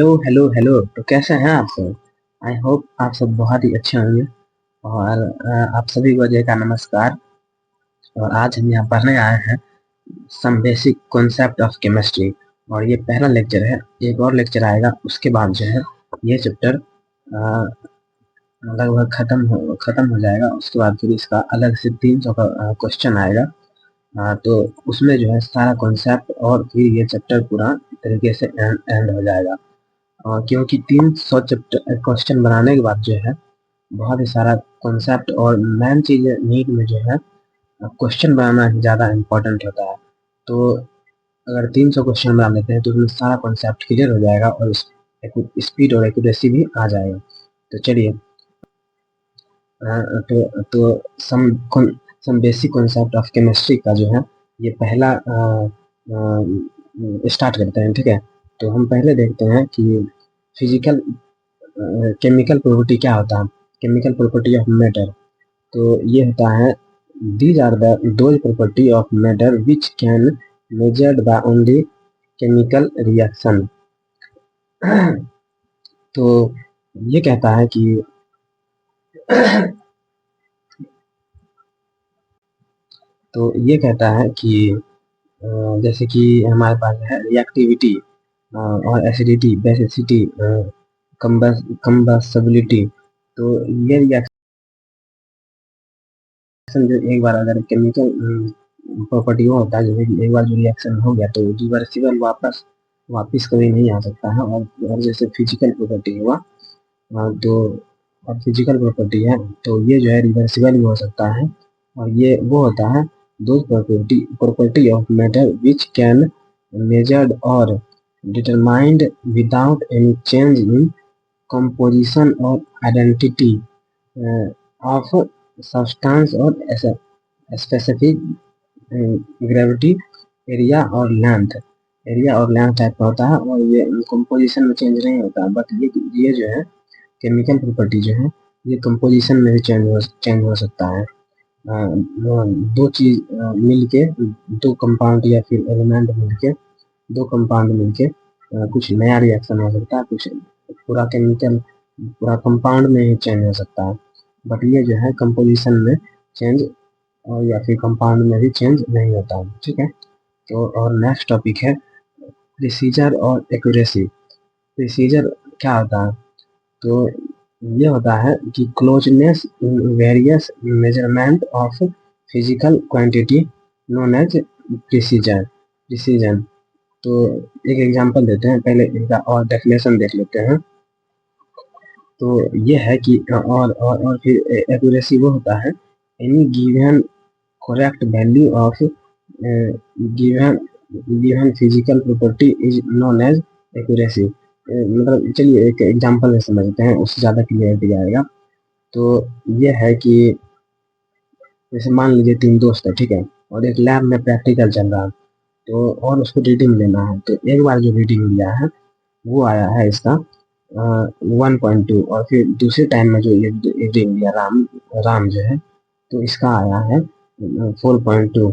Hello hello hello. तो कैसे हैं आप सब? आई होप आप सब बहुत ही अच्छे होंगे। और आप सभी को जय का नमस्कार। और आज हम यहाँ पढ़ने आए हैं some basic concept of chemistry. और ये पहला लेक्चर है। एक और लेक्चर आएगा उसके बाद जो है ये चैप्टर लगभग खत्म हो जाएगा। उसके बाद फिर इसका अलग से 300 का क्वेश्चन आएगा। तो उसमें जो है सारा कॉन्सेप्ट और फिर ये चैप्टर पूरा तरीके से एंड हो जाएगा। क्योंकि 300 चैप्टर क्वेश्चन बनाने के बाद जो है बहुत ही सारा कॉन्सेप्ट और मेन चीज नीट में जो है क्वेश्चन बनाना ही ज़्यादा इम्पोर्टेंट होता है। तो अगर 300 क्वेश्चन बना लेते हैं तो उसमें सारा कॉन्सेप्ट क्लियर हो जाएगा और स्पीड और एक्यूरेसी भी आ जाएगा। तो चलिए तो some basic concept of chemistry का जो है ये पहला स्टार्ट करते हैं। ठीक है, तो हम पहले देखते हैं कि फिजिकल केमिकल प्रॉपर्टी क्या होता है। केमिकल प्रॉपर्टी ऑफ मैटर, तो ये होता है these are the those property of matter which can measured by only chemical reaction. तो ये कहता है कि जैसे कि हमारे पास है रिएक्टिविटी और एसिडिटी, बेसिसिटी, कंबस्टिबिलिटी। तो ये रिएक्शन जो एक बार अगर केमिकल प्रॉपर्टी वो होता है, जैसे कि एक बार जो रिएक्शन हो गया तो रिवर्सिबल वापस कभी नहीं आ सकता है। और जैसे फिजिकल प्रॉपर्टी हुआ तो और फिजिकल प्रॉपर्टी है तो ये जो है रिवर्सिबल भी हो सकता है। और ये वो होता है दो property of matter which can measured और determined without any change in composition और आइडेंटिटी ऑफ सब्सटेंस और स्पेसिफिक ग्रेविटी, एरिया और लेंथ टाइप का होता है। और ये कंपोजिशन में चेंज नहीं होता, बट ये जो है केमिकल प्रॉपर्टी जो है ये कंपोजिशन में भी चेंज हो सकता है। दो चीज मिलके, दो कंपाउंड या फिर एलिमेंट मिलके, दो कंपाउंड मिलके कुछ नया रिएक्शन हो सकता है, कुछ पूरा केमिकल पूरा कंपाउंड में ही चेंज हो सकता है। बट ये जो है कंपोजिशन में चेंज और या फिर कंपाउंड में भी चेंज नहीं होता है। ठीक है, तो और नेक्स्ट टॉपिक है प्रिसीजर और एक्यूरेसी। प्रिसीजर क्या होता है? तो ये होता है कि closeness in various measurement of physical quantity known as precision. तो एक एग्जांपल देते हैं, पहले इनका और डेफिनेशन देख लेते हैं। तो ये है कि और फिर एक्यूरेसी वो होता है any given correct value of given given physical property is known as accuracy. मतलब चलिए एक एग्जांपल से समझते हैं, उससे ज़्यादा क्लियरिटी आएगा। तो ये है कि जैसे मान लीजिए 3 दोस्त है, ठीक है, और एक लैब में प्रैक्टिकल चल रहा है तो और उसको रीडिंग लेना है। तो एक बार जो रीडिंग लिया है वो आया है इसका 1.2, और फिर दूसरे टाइम में जो ये रीडिंग लिया राम जो है तो इसका आया है 4.2।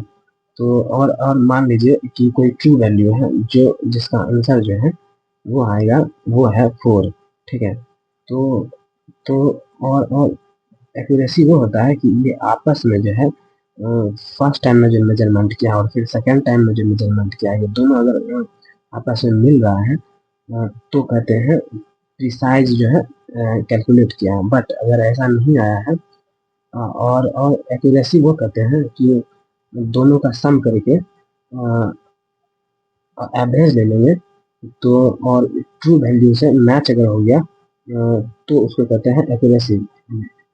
तो और मान लीजिए कि कोई ट्रू वैल्यू है जो जिसका आंसर जो है वो आएगा, वो है 4। ठीक है, तो तो और एक्यूरेसी वो होता है कि ये आपस में जो है फर्स्ट टाइम में जो मेजरमेंट किया और फिर सेकेंड टाइम में जो मेजरमेंट किया, ये दोनों अगर आपस में मिल रहा है तो कहते हैं प्रिसाइज जो है कैलकुलेट किया है। बट अगर ऐसा नहीं आया है और एक्यूरेसी वो कहते हैं कि दोनों का सम करके एवरेज ले लेंगे तो और ट्रू वैल्यू से मैच अगर हो गया तो उसको कहते हैं एक्यूरेसी।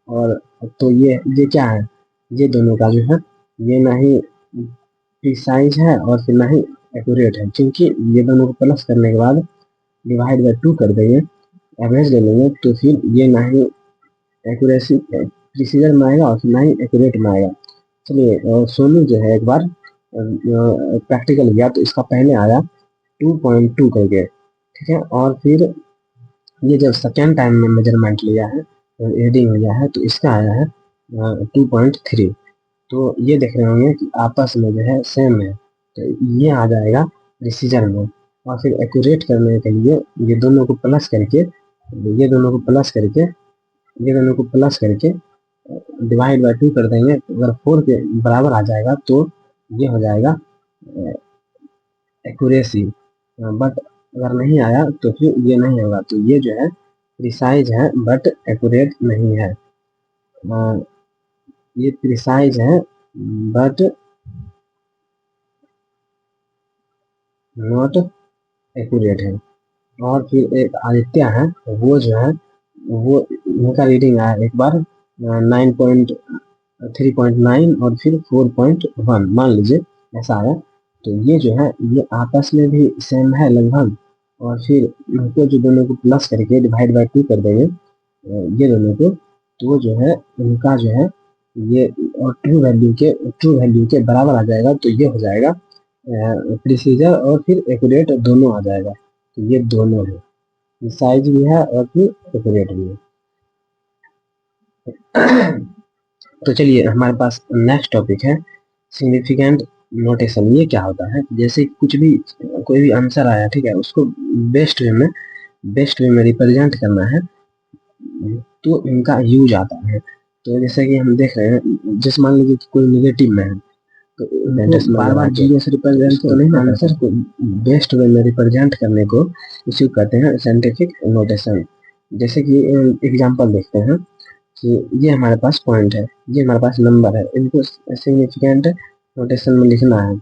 और तो ये क्या है, ये दोनों का जो है ये ना ही प्रिसाइज है और फिर ना ही एक्यूरेट है, क्योंकि ये दोनों को प्लस करने के बाद डिवाइड बाय 2 कर देंगे, एवरेज ले लेंगे, तो फिर ये ना ही एक्यूरेसी प्रिसीजन में आएगा और फिर ना ही एक्यूरेट में आएगा। चलिए सोनू जो है एक बार प्रैक्टिकल गया तो इसका पहले आया 2.2 करके। ठीक है, और फिर ये जब सेकेंड टाइम में मेजरमेंट लिया है, रीडिंग लिया है, तो इसका आया है 2.3। तो ये देख रहे होंगे कि आपस में जो है सेम है, तो ये आ जाएगा प्रिसीजन में। और फिर एक्यूरेट करने के लिए ये दोनों को प्लस करके, ये दोनों को प्लस करके, ये दोनों को प्लस करके डिवाइड बाय 2 कर देंगे। तो अगर 4 के बराबर आ जाएगा तो ये हो जाएगा एक्यूरेसी। बट अगर नहीं आया तो फिर ये नहीं होगा। तो ये जो है प्रिसाइज है बट एक्यूरेट नहीं है। ये प्रिसाइज है बट नॉट एक्यूरेट है। और फिर एक आदित्य है, वो जो है वो इनका रीडिंग आया एक बार 9.3.9 और फिर 4.1 मान लीजिए ऐसा आया। तो ये जो है ये आपस में भी सेम है लगभग। और फिर इनको जो दोनों को प्लस करके डिवाइड बाय 2 कर देंगे ये दोनों को, तो जो है उनका जो है ये और ट्रू वैल्यू के बराबर आ जाएगा। तो ये हो जाएगा प्रिसीजर और फिर एक्यूरेट दोनों आ जाएगा। तो ये दोनों है, साइज भी है और फिर एक्यूरेट भी है। तो चलिए हमारे पास नेक्स्ट टॉपिक है सिग्निफिकेंट नोटेशन। ये क्या होता है? जैसे कुछ भी कोई भी आंसर आया, ठीक है, उसको बेस्ट वे में रिप्रेजेंट करना है तो इनका यूज आता है। तो जैसे कि हम देख रहे हैं, जैसे मान लीजिए कि कोई निगेटिव में है तो बार बार जीरो से रिप्रेजेंट तो नहीं, आंसर को बेस्ट वे में रिप्रेजेंट करने को इसी कहते हैं साइंटिफिक नोटेशन। जैसे कि एग्जांपल देखते हैं कि ये हमारे पास पॉइंट है, ये हमारे पास नंबर है, इनको सिग्निफिकेंट नोटेशन में लिखना है।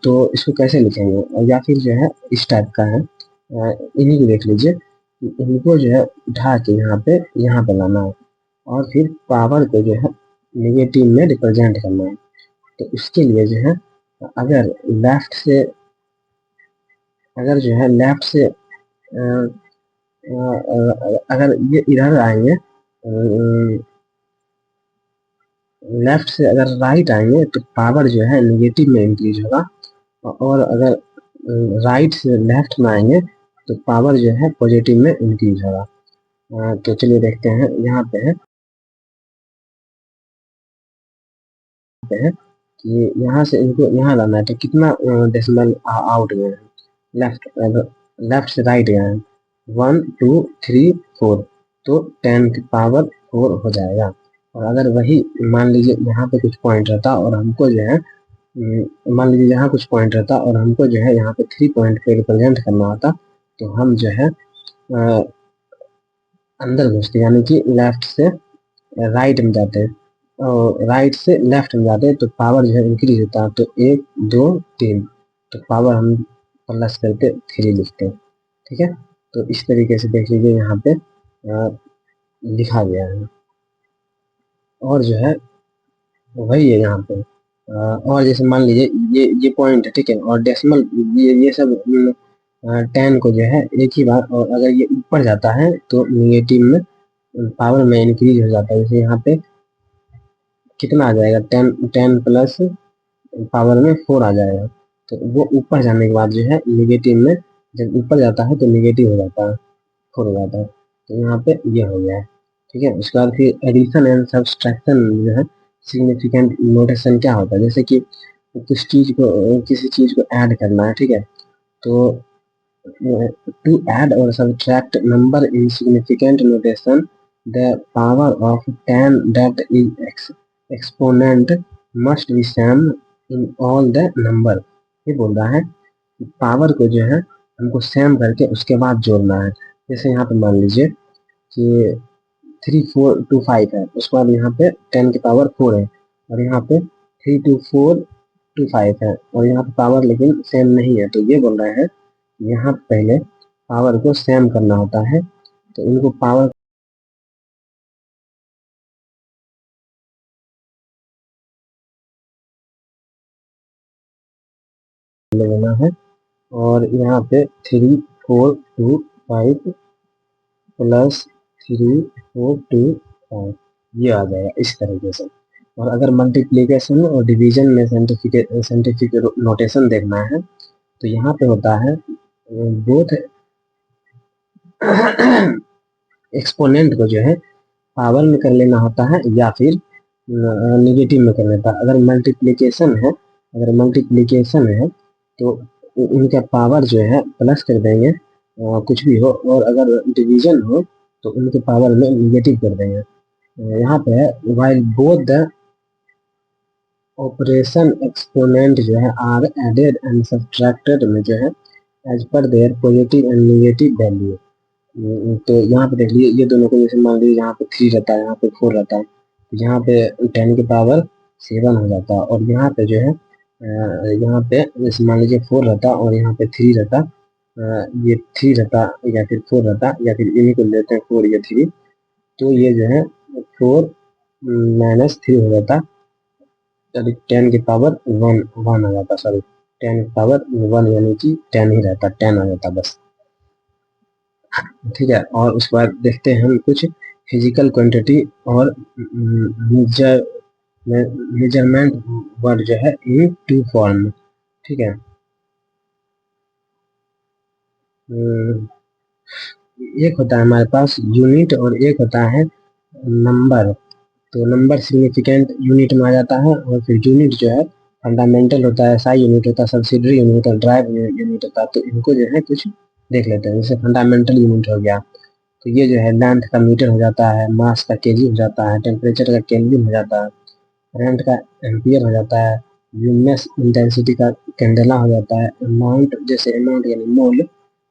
तो इसको कैसे लिखेंगे? या फिर जो है इस टाइप का है, इन्हीं को देख लीजिए, इनको जो है उठा के यहाँ पे लाना है और फिर पावर को जो है नेगेटिव में रिप्रेजेंट करना है। तो इसके लिए जो है अगर लेफ्ट से अगर ये इधर आएंगे, लेफ्ट से अगर राइट आएंगे तो पावर जो है नेगेटिव में इंक्रीज होगा। और अगर राइट से लेफ्ट में आएंगे तो पावर जो है पॉजिटिव में इंक्रीज होगा। तो चलिए देखते हैं, यहाँ पे है कि यहाँ से इनको यहाँ लाना है तो कितना डेसिमल आउट गए हैं? लेफ्ट से राइट गए हैं 1 2 3 4, तो 10 की पावर 4 हो जाएगा। और अगर वही मान लीजिए यहाँ पे कुछ पॉइंट रहता और हमको जो है मान लीजिए यहाँ कुछ पॉइंट रहता और हमको जो है यहाँ पे 3 पॉइंट पे रिप्रेजेंट करना होता, तो हम जो है अंदर घुसते, यानी कि लेफ्ट से राइट में जाते हैं और राइट से लेफ्ट में जाते हैं तो पावर जो है इंक्रीज होता है। तो 1 2 3, तो पावर हम प्लस करके 3 लिखते हैं। ठीक है, तो इस तरीके से देख लीजिए यहाँ पे लिखा गया है। और जो है वही है यहाँ पे और जैसे मान लीजिए ये पॉइंट है, ठीक है, और डेसिमल ये सब 10 को जो है एक ही बार, और अगर ये ऊपर जाता है तो निगेटिव में पावर में इंक्रीज हो जाता है। जैसे यहाँ पे कितना आ जाएगा? 10 प्लस पावर में 4 आ जाएगा। तो वो ऊपर जाने के बाद जो है निगेटिव में, जब ऊपर जाता है तो निगेटिव हो जाता है, 4 हो जाता है। तो यहाँ पे ये हो गया है। ठीक है, उसके बाद फिर एडिशन एंड सब्सट्रैक्शन जो है सिग्निफिकेंट नोटेशन क्या होता है? जैसे कि किसी चीज को ऐड करना है, ठीक है, तो to add or subtract number in significant notation, the power of 10 that is exponent must be same in all the number। ये बोल रहा है कि पावर को जो है हमको सेम करके उसके बाद जोड़ना है। जैसे यहाँ पे मान लीजिए कि 3 4 2 5 है, उसके बाद यहाँ पे 10 की पावर 4 है, और यहाँ पे 3 2 4 2 5 है, और यहाँ पे पावर लेकिन सेम नहीं है। तो ये बोल रहा है यहाँ पहले पावर को सेम करना होता है। तो इनको पावर लेना है, और यहाँ पे 3 4 2 5 प्लस 3 4 2 5 ये आ जाएगा इस तरीके से। और अगर मल्टीप्लीकेशन और डिवीजन में साइंटिफिक नोटेशन देखना है तो यहाँ पे होता है बोथ एक्सपोनेंट को जो है पावर में कर लेना होता है या फिर निगेटिव में कर लेता है। अगर मल्टीप्लिकेशन है तो उनका पावर जो है प्लस कर देंगे, कुछ भी हो, और अगर डिवीजन हो तो उनके पावर में निगेटिव कर देंगे। यहाँ पे है while both the operation exponent जो है आर एडेड एंड सब्ट्रैक्टेड में जो है as per their positive and negative value. तो यहाँ पे देख लीजिए, ये दोनों को जैसे मान लीजिए यहाँ पे 3 रहता है, यहाँ पे 4 रहता है, तो यहाँ पे 10 की पावर 7 हो जाता है, और यहाँ पे जो है यहाँ पे जैसे मान लीजिए 4 रहता और यहाँ पे 3 रहता, ये 3 रहता या फिर 4 रहता, या फिर इन्हीं को लेते हैं 4 या 3, तो ये जो है 4 -3 हो जाता, यानी 10 की पावर 1 आ जाता, सॉरी 10 की पावर 1 यानी कि 10 ही रहता, 10 आ जाता बस। ठीक है, और उसके बाद देखते हैं हम कुछ फिजिकल क्वांटिटी और मेजरमेंट वर्ड जो है इन टू फॉर्म। ठीक है, एक होता है हमारे पास यूनिट और एक होता है नंबर। तो नंबर सिग्निफिकेंट यूनिट में आ जाता है, और फिर यूनिट जो है फंडामेंटल होता है, एसआई यूनिट होता है, सब्सिडरी यूनिट होता है, ड्राइव यूनिट होता है। तो इनको जो है कुछ देख लेते हैं। जैसे फंडामेंटल यूनिट हो गया, तो ये जो है लेंथ का मीटर हो जाता है, मास का केजी हो जाता है, टेम्परेचर का केल्विन हो जाता है, करंट का एम्पियर हो जाता है, ल्यूमिनस इंटेंसिटी का कैंडेला हो जाता है, अमाउंट जैसे अमाउंट यानी मोल,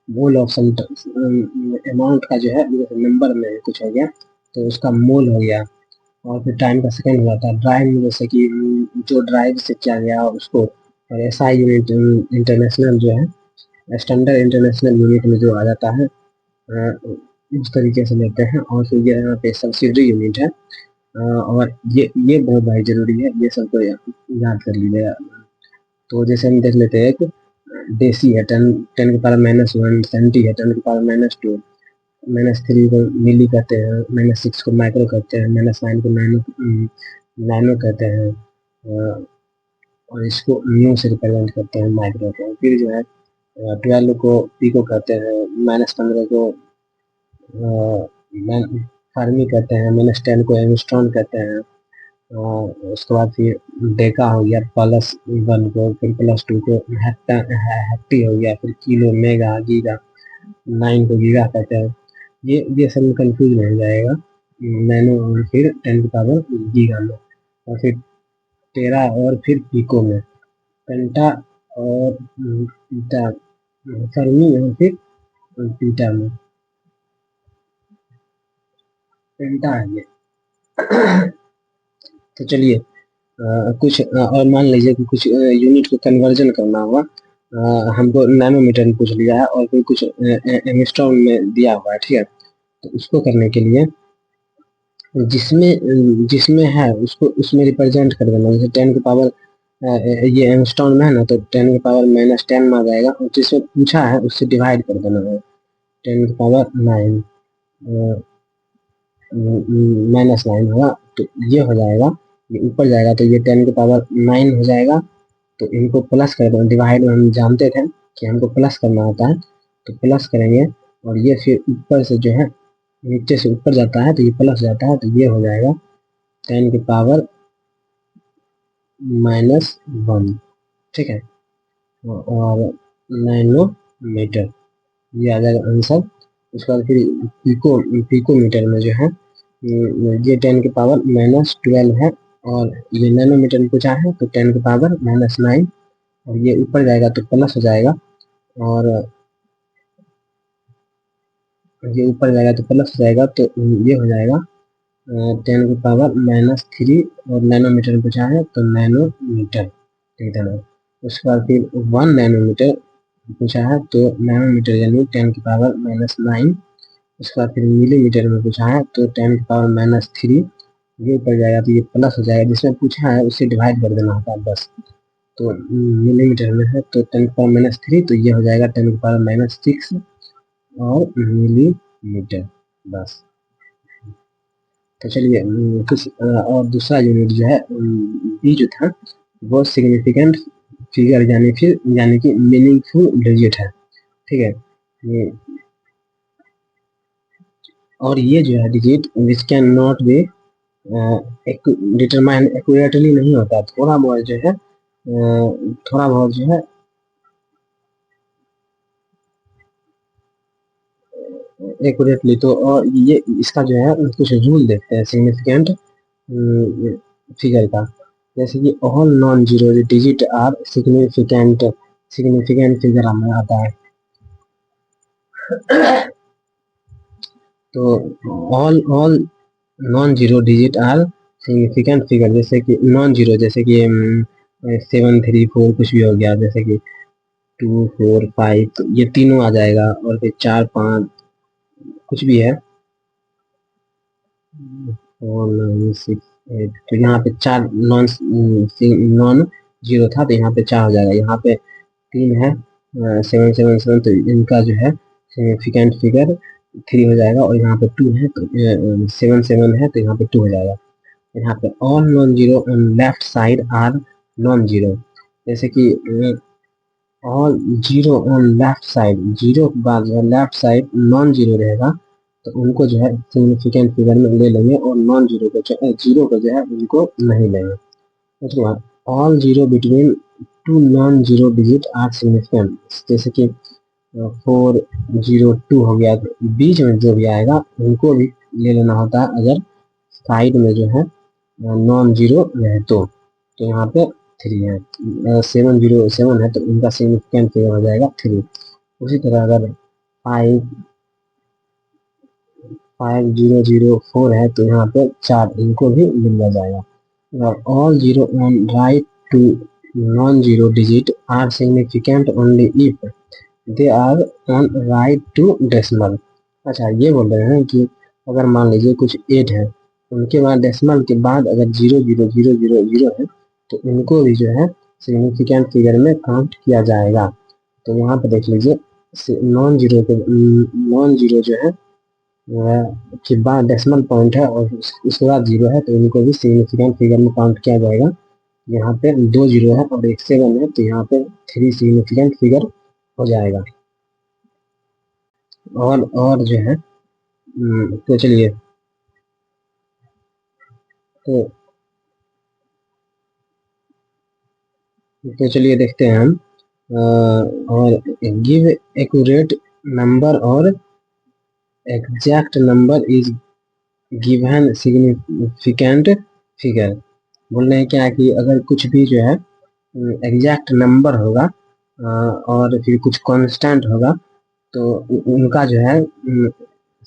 मोल ऑफ अमाउंट का जो है जैसे नंबर में कुछ हो गया तो उसका मोल हो गया, और फिर टाइम का सेकंड हो जाता है। ड्राइव में जैसे कि जो ड्राइव से किया गया उसको, और एसआई यूनिट इंटरनेशनल जो है स्टैंडर्ड इंटरनेशनल यूनिट में जो आ जाता है, उस तरीके से लेते हैं। और फिर ये यहाँ पे सब्सिडरी यूनिट है, और ये बहुत भाई जरूरी है, ये सबको याद कर लीजिएगा। तो जैसे हम देख लेते हैं, एक डेसी है 10 की पावर -1, सेंटी है 10 की पावर -2, -3 को मिली कहते हैं, -6 को माइक्रो कहते हैं, -9 को नैनो कहते हैं, और इसको न्यू से रिप्रेजेंट करते हैं माइक्रो को। फिर जो है 12 को पिको कहते हैं, -15 को फर्मी कहते हैं, -10 को एंगस्ट्रॉन कहते हैं। उसके बाद फिर डेका हो गया +1 को, फिर +2 को हेक्टी हो गया, फिर किलो, मेगा, गीगा, 9 को गीगा कहते हैं। ये सब कंफ्यूज नहीं जाएगा, नैनो और फिर 10 की पावर गीगा में, और फिर टेरा और फिर पिको में, पेंटा और पीटा, फर्मी और फिर पीटा में, पेंटा है ये। तो चलिए कुछ और मान लीजिए कि कुछ यूनिट को कन्वर्जन करना होगा, हमको नैनोमीटर में पूछ लिया है और फिर कुछ एंगस्ट्रॉम में दिया हुआ है। ठीक है, तो उसको करने के लिए जिसमें जिसमें है उसको उसमें रिप्रेजेंट कर देना। जैसे 10 की पावर ये एंगस्ट्रॉम में है ना, तो 10 की पावर -10 में आ जाएगा, और जिसमें पूछा है उससे डिवाइड कर देना है, 10 की पावर 9 -9 होगा, तो ये हो जाएगा, ये ऊपर जाएगा तो ये 10 की पावर 9 हो जाएगा। तो इनको प्लस कर दें, डिवाइड में हम जानते थे कि हमको प्लस करना होता है, तो प्लस करेंगे, और ये फिर ऊपर से जो है नीचे से ऊपर जाता है तो ये प्लस जाता है, तो ये हो जाएगा 10 की पावर -1। ठीक है, और नैनोमीटर, ये आ जाएगा आंसर। उसके बाद फिर पिकोमीटर में जो है ये 10 की पावर -12 है, और ये नैनोमीटर में पूछा है तो 10 की पावर -9, और ये ऊपर जाएगा तो प्लस हो जाएगा, और ये ऊपर जाएगा तो प्लस हो जाएगा, तो ये हो जाएगा 10 की पावर -3, और नैनोमीटर में पूछा है तो नैनोमीटर लिख देना। उसके बाद फिर 1 नैनोमीटर पूछा है तो नैनोमीटर यानी 10 की पावर -9। उसके बाद फिर मिलीमीटर में पूछा है तो 10 की पावर -3, ये ऊपर जाएगा तो ये प्लस हो जाएगा, जिसमें पूछा है उससे डिवाइड कर देना होता है बस। तो मिलीमीटर में है तो 10 की पावर -3, तो ये हो जाएगा 10 की पावर -6 और मिलीमीटर बस। तो चलिए कुछ और दूसरा यूनिट जो है बी जो था वो सिग्निफिकेंट फिगर यानी कि मीनिंगफुल डिजिट है। ठीक है, ये और ये जो है digit which can not be determine accurately नहीं होता, थोड़ा बहुत जो है एक्यूरेटली। तो और ये इसका जो है कुछ रूल देखते हैं सिग्निफिकेंट फिगर का। जैसे कि all non zero digit are significant significant figure हमें आता है। तो all non zero digit are significant figure. जैसे कि नॉन जीरो, जैसे कि 7 3 4 कुछ भी हो गया, जैसे कि 2 4 5, तो ये तीनों आ जाएगा। और फिर 4 5 कुछ भी है, 4 9 6 8, तो यहाँ पे 4 नॉन नॉन जीरो था, तो यहाँ पे 4 हो जाएगा। यहाँ पे 3 है, 7 7 7, तो इनका जो है सिग्निफिकेंट फिगर 3 हो जाएगा। और यहाँ पे 2 है, तो 7 7 है, तो यहाँ पे 2 हो जाएगा। यहाँ पे all non zero on left side are non zero. जैसे कि all zero on left side, zero के बाद जो है लेफ्ट साइड नॉन जीरो रहेगा, तो उनको जो है सिग्निफिकेंट फिगर में ले लेंगे। और नॉन जीरो को जीरो को जो है उनको नहीं लेंगे। उसके बाद all zero between two non zero digit are significant. जैसे कि 4 0 2 हो गया, तो बीच में जो भी आएगा उनको भी ले लेना होता है, अगर साइड में जो है नॉन जीरो रहे तो यहाँ पे 3 है। 7 0 7 है, तो इनका सिग्निफिकेंट फिगर हो जाएगा 3। उसी तरह अगर 5 5 0 0 4 है, तो यहाँ पे 4, इनको भी मिल जाएगा। और all zero on right to non zero digit are significant only if they are on right to decimal. अच्छा, ये बोल रहे हैं कि अगर मान लीजिए कुछ 8 है, उनके बाद डेसिमल के बाद अगर 0 0 0 0 0 है, तो इनको भी जो है सिग्निफिकेंट फिगर में काउंट किया जाएगा। तो यहाँ पे देख लीजिए, नॉन जीरो जो है के बाद डेसिमल पॉइंट है और उसके बाद 0 है, तो इनको भी सिग्निफिकेंट फिगर में काउंट किया जाएगा। यहाँ पे 2 0 है और एक 7 है, तो यहाँ पे 3 सिग्निफिकेंट फिगर हो जाएगा। और जो है तो चलिए, तो चलिए देखते हैं हम। और गिव एक्यूरेट नंबर और exact number is given significant figure. बोल रहे हैं क्या कि अगर कुछ भी जो है एग्जैक्ट नंबर होगा और फिर कुछ कांस्टेंट होगा, तो उनका जो है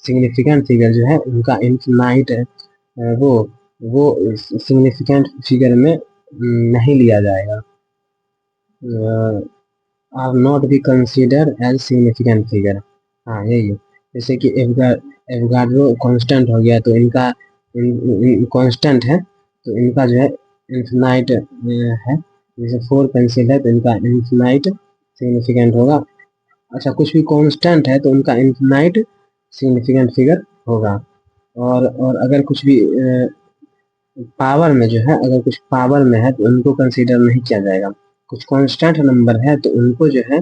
सिग्निफिकेंट फिगर जो है उनका इनफिनाइट है, वो वो सिग्निफिकेंट फिगर में नहीं लिया जाएगा, are not be consider as significant figure. हाँ, यही है। जैसे कि एवोगाड्रो कांस्टेंट हो गया, तो इनका कांस्टेंट है, तो इनका जो है इन्फिनाइट है। जैसे 4 पेंसिल है, तो इनका इन्फिनाइट सिग्निफिकेंट होगा। अच्छा, कुछ भी कांस्टेंट है तो उनका इन्फिनाइट सिग्निफिकेंट फिगर होगा। और अगर कुछ भी पावर में जो है, अगर कुछ पावर में है तो उनको कंसीडर नहीं किया जाएगा। कुछ कांस्टेंट नंबर है तो उनको जो है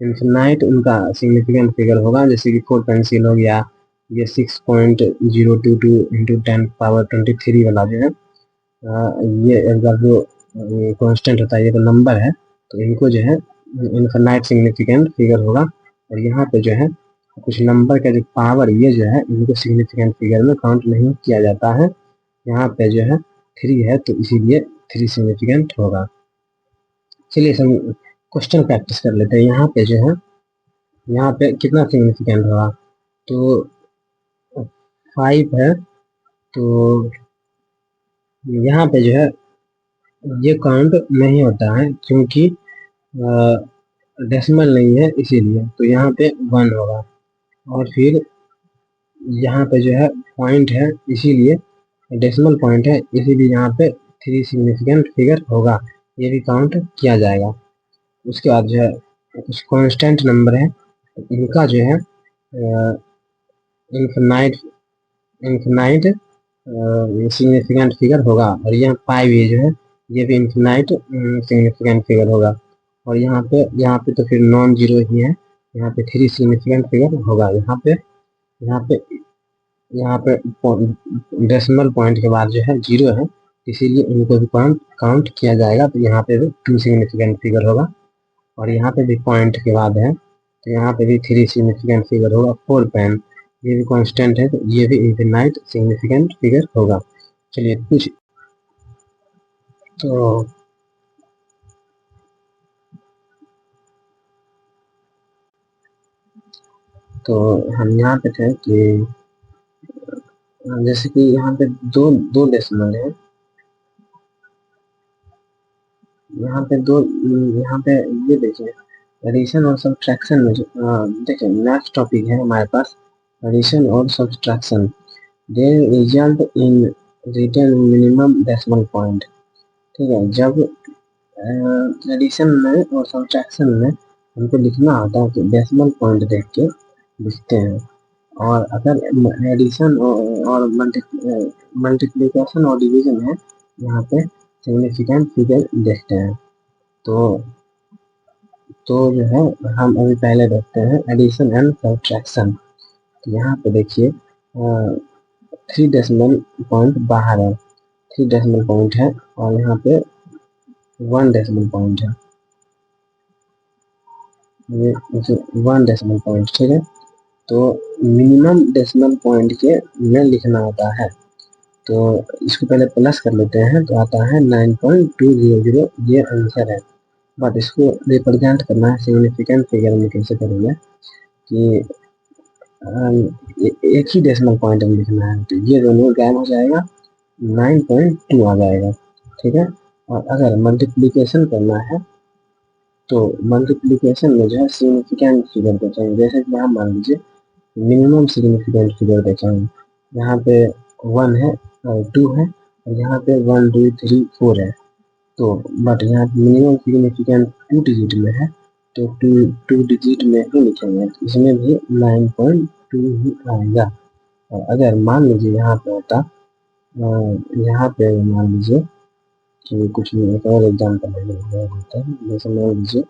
इन्फिनाइट उनका सिग्निफिकेंट फिगर होगा। जैसे कि 4 पेंसिल हो गया, ये 6.022 × 10⁻23 वाला जो है ये अगर जो कांस्टेंट होता है, ये तो नंबर है, तो इनको जो है इन्फिनाइट सिग्निफिकेंट फिगर होगा। और यहाँ पे जो है कुछ नंबर का जो पावर, ये जो है इनको सिग्निफिकेंट फिगर में काउंट नहीं किया जाता है। यहाँ पे जो है 3 है, तो इसीलिए 3 सिग्निफिकेंट होगा। चलिए हम क्वेश्चन प्रैक्टिस कर लेते हैं। यहाँ पे जो है, यहाँ पे कितना सिग्निफिकेंट होगा, तो 5 है, तो यहाँ पे जो है ये काउंट नहीं होता है, क्योंकि डेसिमल नहीं है, इसीलिए। तो यहाँ पे 1 होगा। और फिर यहाँ पे जो है पॉइंट है, इसीलिए डेसिमल पॉइंट है, इसीलिए यहाँ पे 3 सिग्निफिकेंट फिगर होगा, ये भी काउंट किया जाएगा। उसके बाद जो है कुछ कांस्टेंट नंबर है, इनका जो है इन्फिनाइट इन्फिनाइट सिग्निफिकेंट फिगर होगा। और यहाँ पाई भी जो है, ये भी इन्फिनाइट सिग्निफिकेंट फिगर होगा। और यहाँ पे तो फिर नॉन जीरो ही है, यहाँ पे 3 सिग्निफिकेंट फिगर होगा। यहाँ पे यहाँ पे डेसिमल पॉइंट के बाद जो है 0 है, इसीलिए इनको भी काउंट किया जाएगा। तो यहाँ पे भी 2 सिग्निफिकेंट फिगर होगा। और यहाँ पे भी पॉइंट के बाद है, तो यहाँ पे भी 3 सिग्निफिकेंट फिगर होगा। 4 पेन, ये भी कांस्टेंट है, तो ये भी इनफिनाइट सिग्निफिकेंट फिगर होगा। चलिए कुछ तो तो हम यहाँ पे थे कि जैसे कि यहाँ पे दो दो डेसिमल है, यहाँ पे ये देखिए एडिशन और सब्ट्रैक्शन में जो देखिए नेक्स्ट टॉपिक है हमारे पास एडिशन और subtraction. There result in return minimum decimal point. ठीक है, जब एडिशन में और सब्ट्रैक्शन में हमको लिखना होता है तो डेसिमल पॉइंट देख के लिखते हैं, और अगर एडिशन और मल्टीप्लिकेशन और डिवीजन है यहाँ पे सिग्निफिकेंट फिगर देखते हैं। तो जो है हम अभी पहले देखते हैं एडिशन एंड सब्ट्रैक्शन। तो यहाँ पे देखिए 3 डेसिमल पॉइंट बाहर है, 3 डेसिमल पॉइंट है, और यहाँ पे 1 डेसिमल पॉइंट है, ये 1 डेसिमल पॉइंट। ठीक है, तो मिनिमम डेसिमल पॉइंट के में लिखना होता है, तो इसको पहले प्लस कर लेते हैं तो आता है 9.200, ये आंसर है। बट इसको रिप्रेजेंट करना है सिग्निफिकेंट फिगर में, कैसे करेंगे कि एक ही डेसिमल पॉइंट में लिखना है, तो ये दोनों गायब हो जाएगा, 9.2 आ जाएगा। ठीक है, और अगर मल्टीप्लीकेशन करना है तो मल्टीप्लीकेशन में जो है सिग्निफिकेंट फिगर देखेंगे, जैसे कि यहाँ मान लीजिए मिनिमम सिग्निफिकेंट फिगर देखेंगे, यहाँ पे 1 है और 2 है, और यहाँ पे 1 2 3 4 है, तो बट यहाँ मिनिमम सिग्निफिकेंट 2 डिजिट में है, तो टू डिजिट में ही लिखेंगे, तो इसमें भी 9.2 ही आएगा। और अगर मान लीजिए यहाँ पे होता यहाँ पे मान लीजिए कि कुछ भी एक और एग्जाम्पल होता है, जैसे मान लीजिए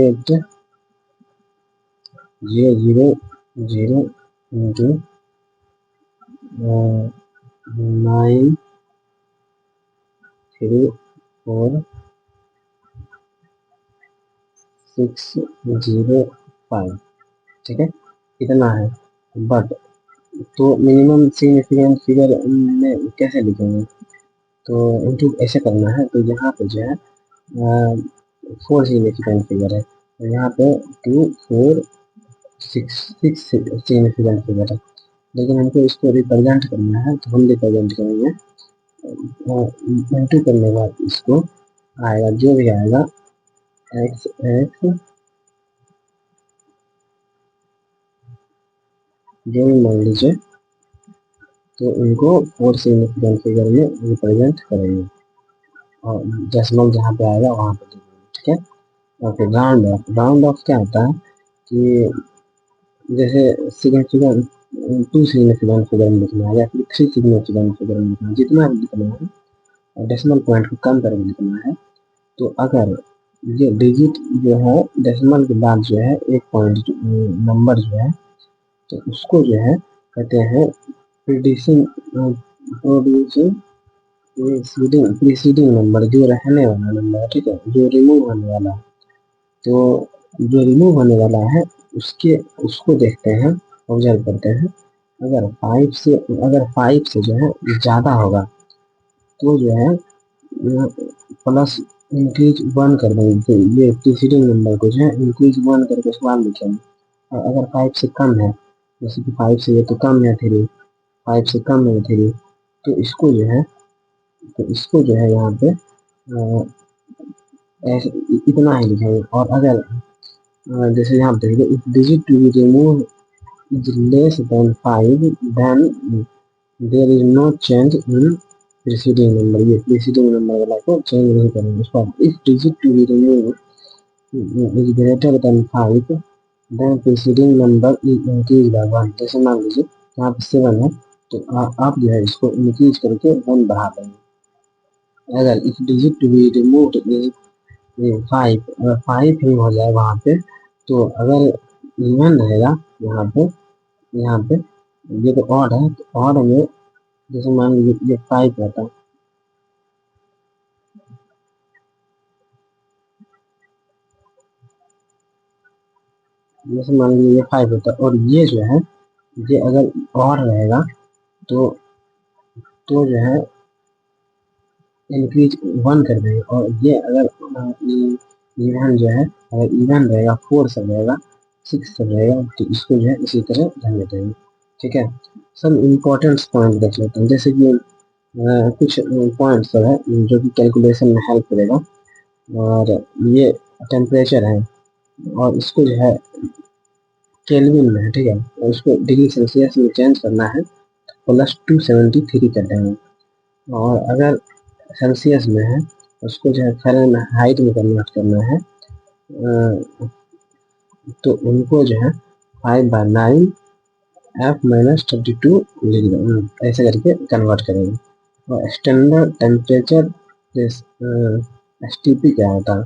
8 0 0 इंटू 934 605। ठीक है, इतना है। बट तो मिनिमम सिग्निफिकेंट फिगर में कैसे लिखेंगे, तो इनटू ऐसे करना है, तो यहाँ पे जो है 4 सिग्निफिकेंट फिगर है, तो यहाँ पे 2 4 6 सिग्निफिकेंट फिगर है, लेकिन हमको इसको रिप्रेजेंट करना है, तो हम रिप्रेजेंट करेंगे इंटू करने के बाद इसको आएगा जो भी आएगा एक्स एक्स जो भी मान लीजिए, तो इनको 4 सिग्निफिकेंट फिगर में रिप्रेजेंट करेंगे, और डेसिमल जहाँ पे आएगा वहाँ पे देंगे। ठीक है, और फिर राउंड ऑफ क्या होता है कि जैसे सिग्निफिकेंट 2 सिग्निफिकेंट फिगर में लिखना है या फिर 3 सिग्निफिकेंट फिगर में लिखना है, जितना भी लिखना है, और डेसिमल पॉइंट को कम करके लिखना है, तो अगर ये डिजिट जो है डेसिमल के बाद जो है एक पॉइंट नंबर जो है, तो उसको जो है कहते हैं प्रीडिसिंग प्रोड्यूसिंग प्रीसीडिंग नंबर, जो रहने वाला नंबर है। ठीक है, जो रिमूव होने वाला है, तो जो रिमूव होने वाला है उसके उसको देखते हैं, ऑब्जर्व करते हैं, अगर 5 से जो है ज़्यादा होगा तो जो है प्लस इंक्रीज 1 कर देंगे, तो ये प्रीसीडिंग नंबर को जो है इंक्रीज 1 करके उसके बाद लिखेंगे। और अगर 5 से कम है, जैसे कि 5 से ये तो कम है 3, 5 से कम है 3, तो इसको जो है यहाँ पे ऐसे इतना ही लिखेंगे। और अगर जैसे यहाँ पे देखिए if digit to be remove is less than 5 then there is no change in preceding number, ये प्रीसीडिंग नंबर वाला को चेंज नहीं करेंगे। उसका if digit to be remove is greater than 5 then preceding number is increase by 1। जैसे मान लीजिए यहाँ पे 7 है, तो आप जो है इसको इंक्रीज करके 1 बढ़ा देंगे। अगर if digit to be remove is 5, अगर 5 ही हो जाए वहाँ पे, तो अगर इवन रहेगा यहाँ पे ये तो ऑड है, तो ऑड में जैसे मान लीजिए ये 5 रहता है, जैसे मान लीजिए ये 5 होता है और ये जो है ये अगर और रहेगा तो जो है इंक्रीज 1 कर देंगे, और ये अगर इवन जो है अगर इवन रहेगा 4 से रहेगा 6 से रहेगा तो इसको जो है इसी तरह रहने देंगे। ठीक है, सब इम्पोर्टेंट पॉइंट देख लेते हैं, जैसे कि कुछ पॉइंट सब है जो कि कैलकुलेशन में हेल्प करेगा। और ये टेम्परेचर है और इसको जो है केल्विन में है, ठीक है, और इसको डिग्री सेल्सियस में चेंज करना है +273 कर देंगे। और अगर सेल्सियस में है उसको जो है फ़ारेनहाइट में कन्वर्ट करना है, तो उनको जो है 5/9 F-32 लिख देंगे, ऐसे करके कन्वर्ट करेंगे। और स्टैंडर्ड टेम्परेचर STP क्या होता है,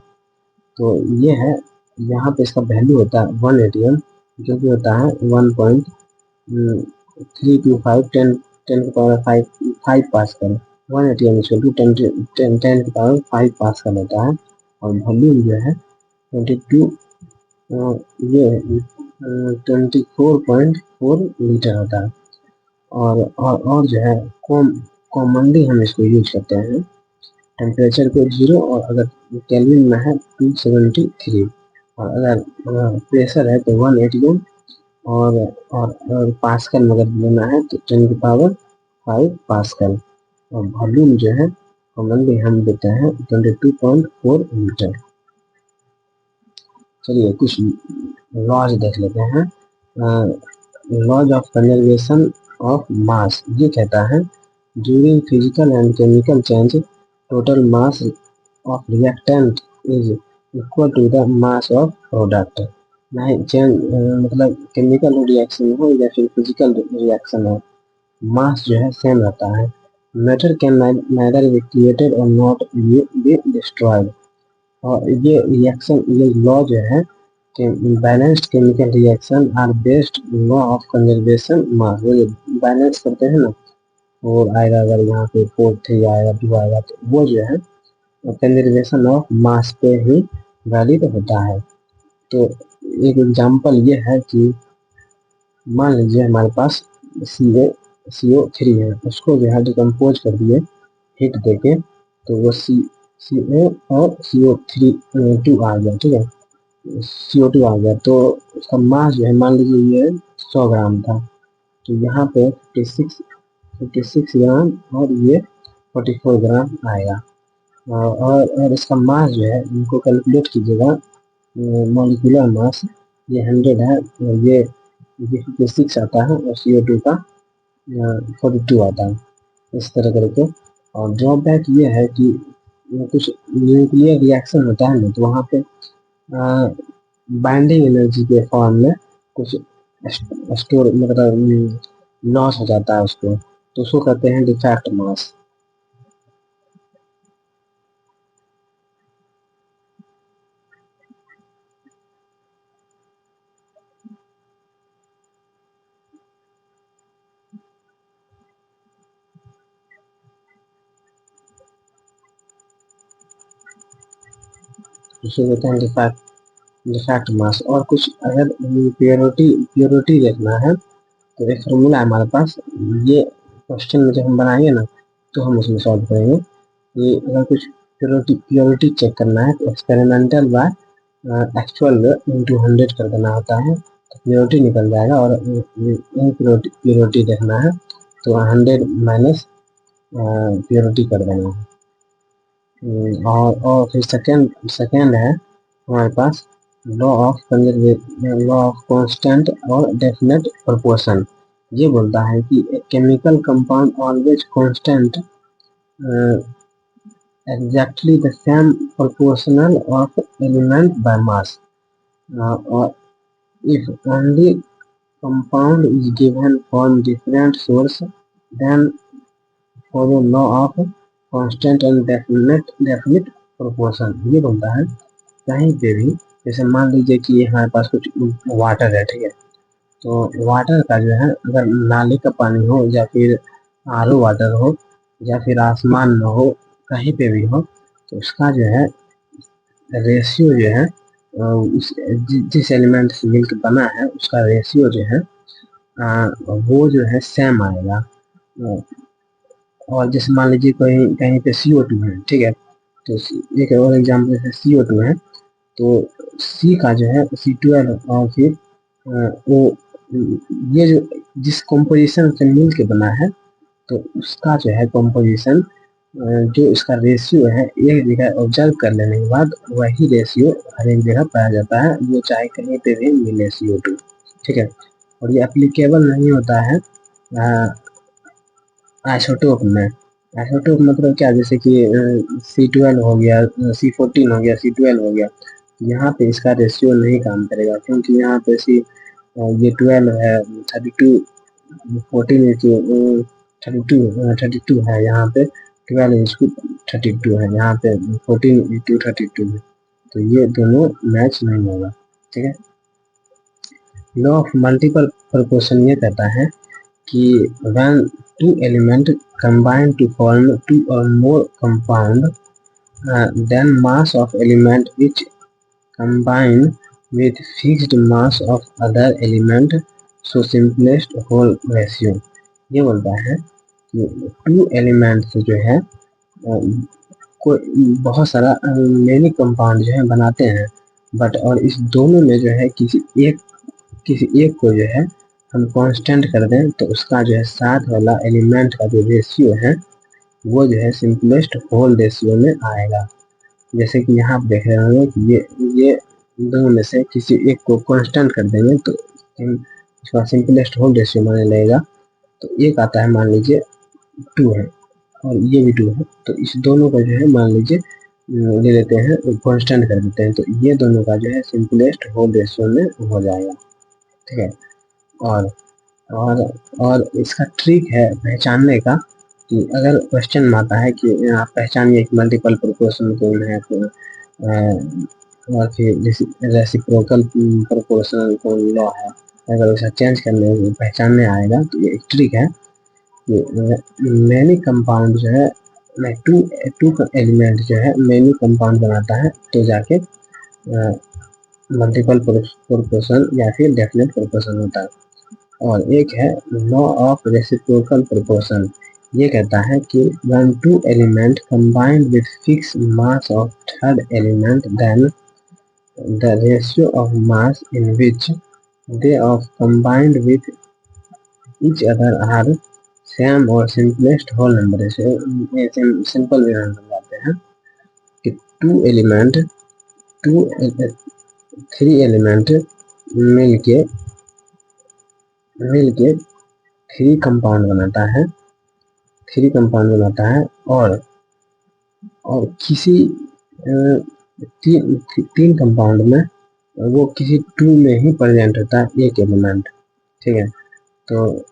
तो ये है यहाँ पे इसका वैल्यू होता है 1 atm, जो कि होता है 1.325 10 pascal. 1 atm equal to 10 pascal होता है। और वॉल्यूम जो है 22 ये 24.4 लीटर होता है। और जो है कॉमनली हम इसको यूज करते हैं टेम्परेचर को 0, और अगर केल्विन में है 273, और अगर प्रेशर है तो 1 atm, और पास्कल में अगर लेना है तो 10⁵ पास्कल। और वॉल्यूम जो है कॉमनली हम देते हैं 22.4 लीटर। चलिए कुछ लॉज देख लेते हैं। Laws of conservation of mass ये कहता है during physical and chemical change total mass of reactant is equal to the mass of product. नहीं चेंज मतलब केमिकल रिएक्शन हो या फिर फिजिकल रिएक्शन हो, मास जो है सेम रहता है। Matter can neither be created और नॉट बी डिस्ट्रॉयड। और ये रिएक्शन ये लॉ जो है कि balanced chemical reaction are based law of conservation mass. वो जो बैलेंस करते हैं ना, वो आएगा अगर यहाँ पे 4 3 आएगा 2 आएगा तो वो जो है कंजर्वेशन ऑफ मास पे ही वैलिड होता है। तो एक एग्जांपल ये है कि मान लीजिए हमारे पास CO3 है, उसको जो है डिकम्पोज कर दिए हीट देके, तो वो CO और CO2 आ गया, ठीक है, CO2 आ गया। तो उसका मास जो है मान लीजिए ये 100 ग्राम था, तो यहाँ पे 56 ग्राम और ये 44 ग्राम आएगा। और इसका मास जो है इनको कैलकुलेट कीजिएगा, मॉलिक्यूलर मास ये 100 है, और ये 56 आता है और CO2 का 42 आता है, इस तरह करके। और ड्रॉबैक ये है कि कुछ न्यूक्लियर रिएक्शन होता है ना, तो वहाँ पे बाइंडिंग एनर्जी के फॉर्म में कुछ स्टोर मतलब लॉस हो जाता है उसको, तो उसको कहते हैं डिफेक्ट मास। उसको कहते हैं डिफेक्ट मास। और कुछ अगर प्योरिटी देखना है तो एक फॉर्मूला है हमारे पास, ये क्वेश्चन में जब हम बनाएंगे ना तो हम उसमें सॉल्व करेंगे। ये अगर कुछ प्योरिटी चेक करना है तो एक्सपेरिमेंटल बाय एक्चुअल इंटू 100 कर देना होता है, तो प्योरिटी निकल जाएगा। और प्योरिटी देखना है तो 100 माइनस प्योरिटी कर देना है। और फिर सेकेंड है हमारे पास लॉ ऑफ कांस्टेंट और डेफिनेट प्रोपोर्शन। ये बोलता है कि chemical compound always constant exactly the same proportional of element by mass, or if only compound is given from different source then follow law of constant and definite proportion। ये बोलता है कहीं पे भी, जैसे मान लीजिए कि हमारे पास कुछ वाटर है, ठीक है, तो वाटर का जो है अगर नाले का पानी हो या फिर RO वाटर हो या फिर आसमान में हो, कहीं पे भी हो, तो उसका जो है रेशियो जो है जिस एलिमेंट से मिलकर बना है उसका रेशियो जो है वो जो है सेम आएगा। और जैसे मान लीजिए कहीं कहीं पे CO2 है, ठीक है, तो एक और एग्जाम्पल जैसे CO2 है, तो C का जो है C12 और फिर वो ये जो जिस कॉम्पोजिशन से मिल के बना है तो उसका जो है कॉम्पोजिशन जो इसका रेशियो है एक जगह ऑब्जर्व कर लेने के बाद वही रेशियो हर एक जगह पाया जाता है, वो चाहे कहीं पे भी मिले CO2, ठीक है। और ये एप्लीकेबल नहीं होता है आइसोटोप में। आइसोटोप मतलब क्या, जैसे कि C12 हो गया, C14 हो गया, C12 हो गया, यहाँ पे इसका रेशियो नहीं काम करेगा क्योंकि यहाँ पे ये 12 है, 32 14 32 है, यहाँ पे 12:32 है, यहाँ पे 14:32 है, तो ये दोनों मैच नहीं होगा, ठीक है। लॉ ऑफ मल्टीपल प्रोपोर्शन ये कहता है कि when two element combine to form two or more compound, then mass of element which combine with fixed mass of other element, so simplest whole ratio। ये बोलता है कि टू एलिमेंट्स जो है कोई बहुत सारा मेनी कंपाउंड जो है बनाते हैं, बट और इस दोनों में जो है किसी एक को जो है हम कांस्टेंट कर दें तो उसका जो है साथ वाला एलिमेंट का जो रेशियो है वो जो है सिंपलेस्ट होल रेशियो में आएगा। जैसे कि यहाँ आप देख रहे होंगे कि ये दोनों में से किसी एक को कांस्टेंट कर देंगे तो उसका सिंपलेस्ट होल रेशियो माने लगेगा। तो एक आता है मान लीजिए 2 है और ये भी 2 है, तो इस दोनों को जो है मान लीजिए ले लेते हैं कांस्टेंट कर देते हैं, तो ये दोनों का जो है सिंपलेस्ट होल रेशियो में हो जाएगा, ठीक है। और और और इसका ट्रिक है पहचानने का कि अगर क्वेश्चन में आता है कि आप पहचानिए कि मल्टीपल प्रोपोर्शन कौन है, तो और फिर रेसिप्रोकल प्रोपोर्शनल कौन लॉ है, अगर उसे चेंज करने पहचानने आएगा तो ये एक ट्रिक है कि मैनी कंपाउंड जो है टू एलिमेंट जो है मैनी कंपाउंड बनाता है तो जाके मल्टीपल प्रोपोर्शन या फिर डेफिनेट प्रोपोर्शन होता है। और एक है लॉ ऑफ रेसिप्रोकल प्रोपोर्शन, ये कहता है कि when two element combined with fixed mass of third element, then the ratio of mass in which they are combined with each other are same और simplest whole number से simple way बन जाते हैं कि थ्री एलिमेंट मिलके three compound बनाता है और किसी तीन कंपाउंड में वो किसी टू में ही प्रेजेंट होता है एक एलिमेंट, ठीक है। तो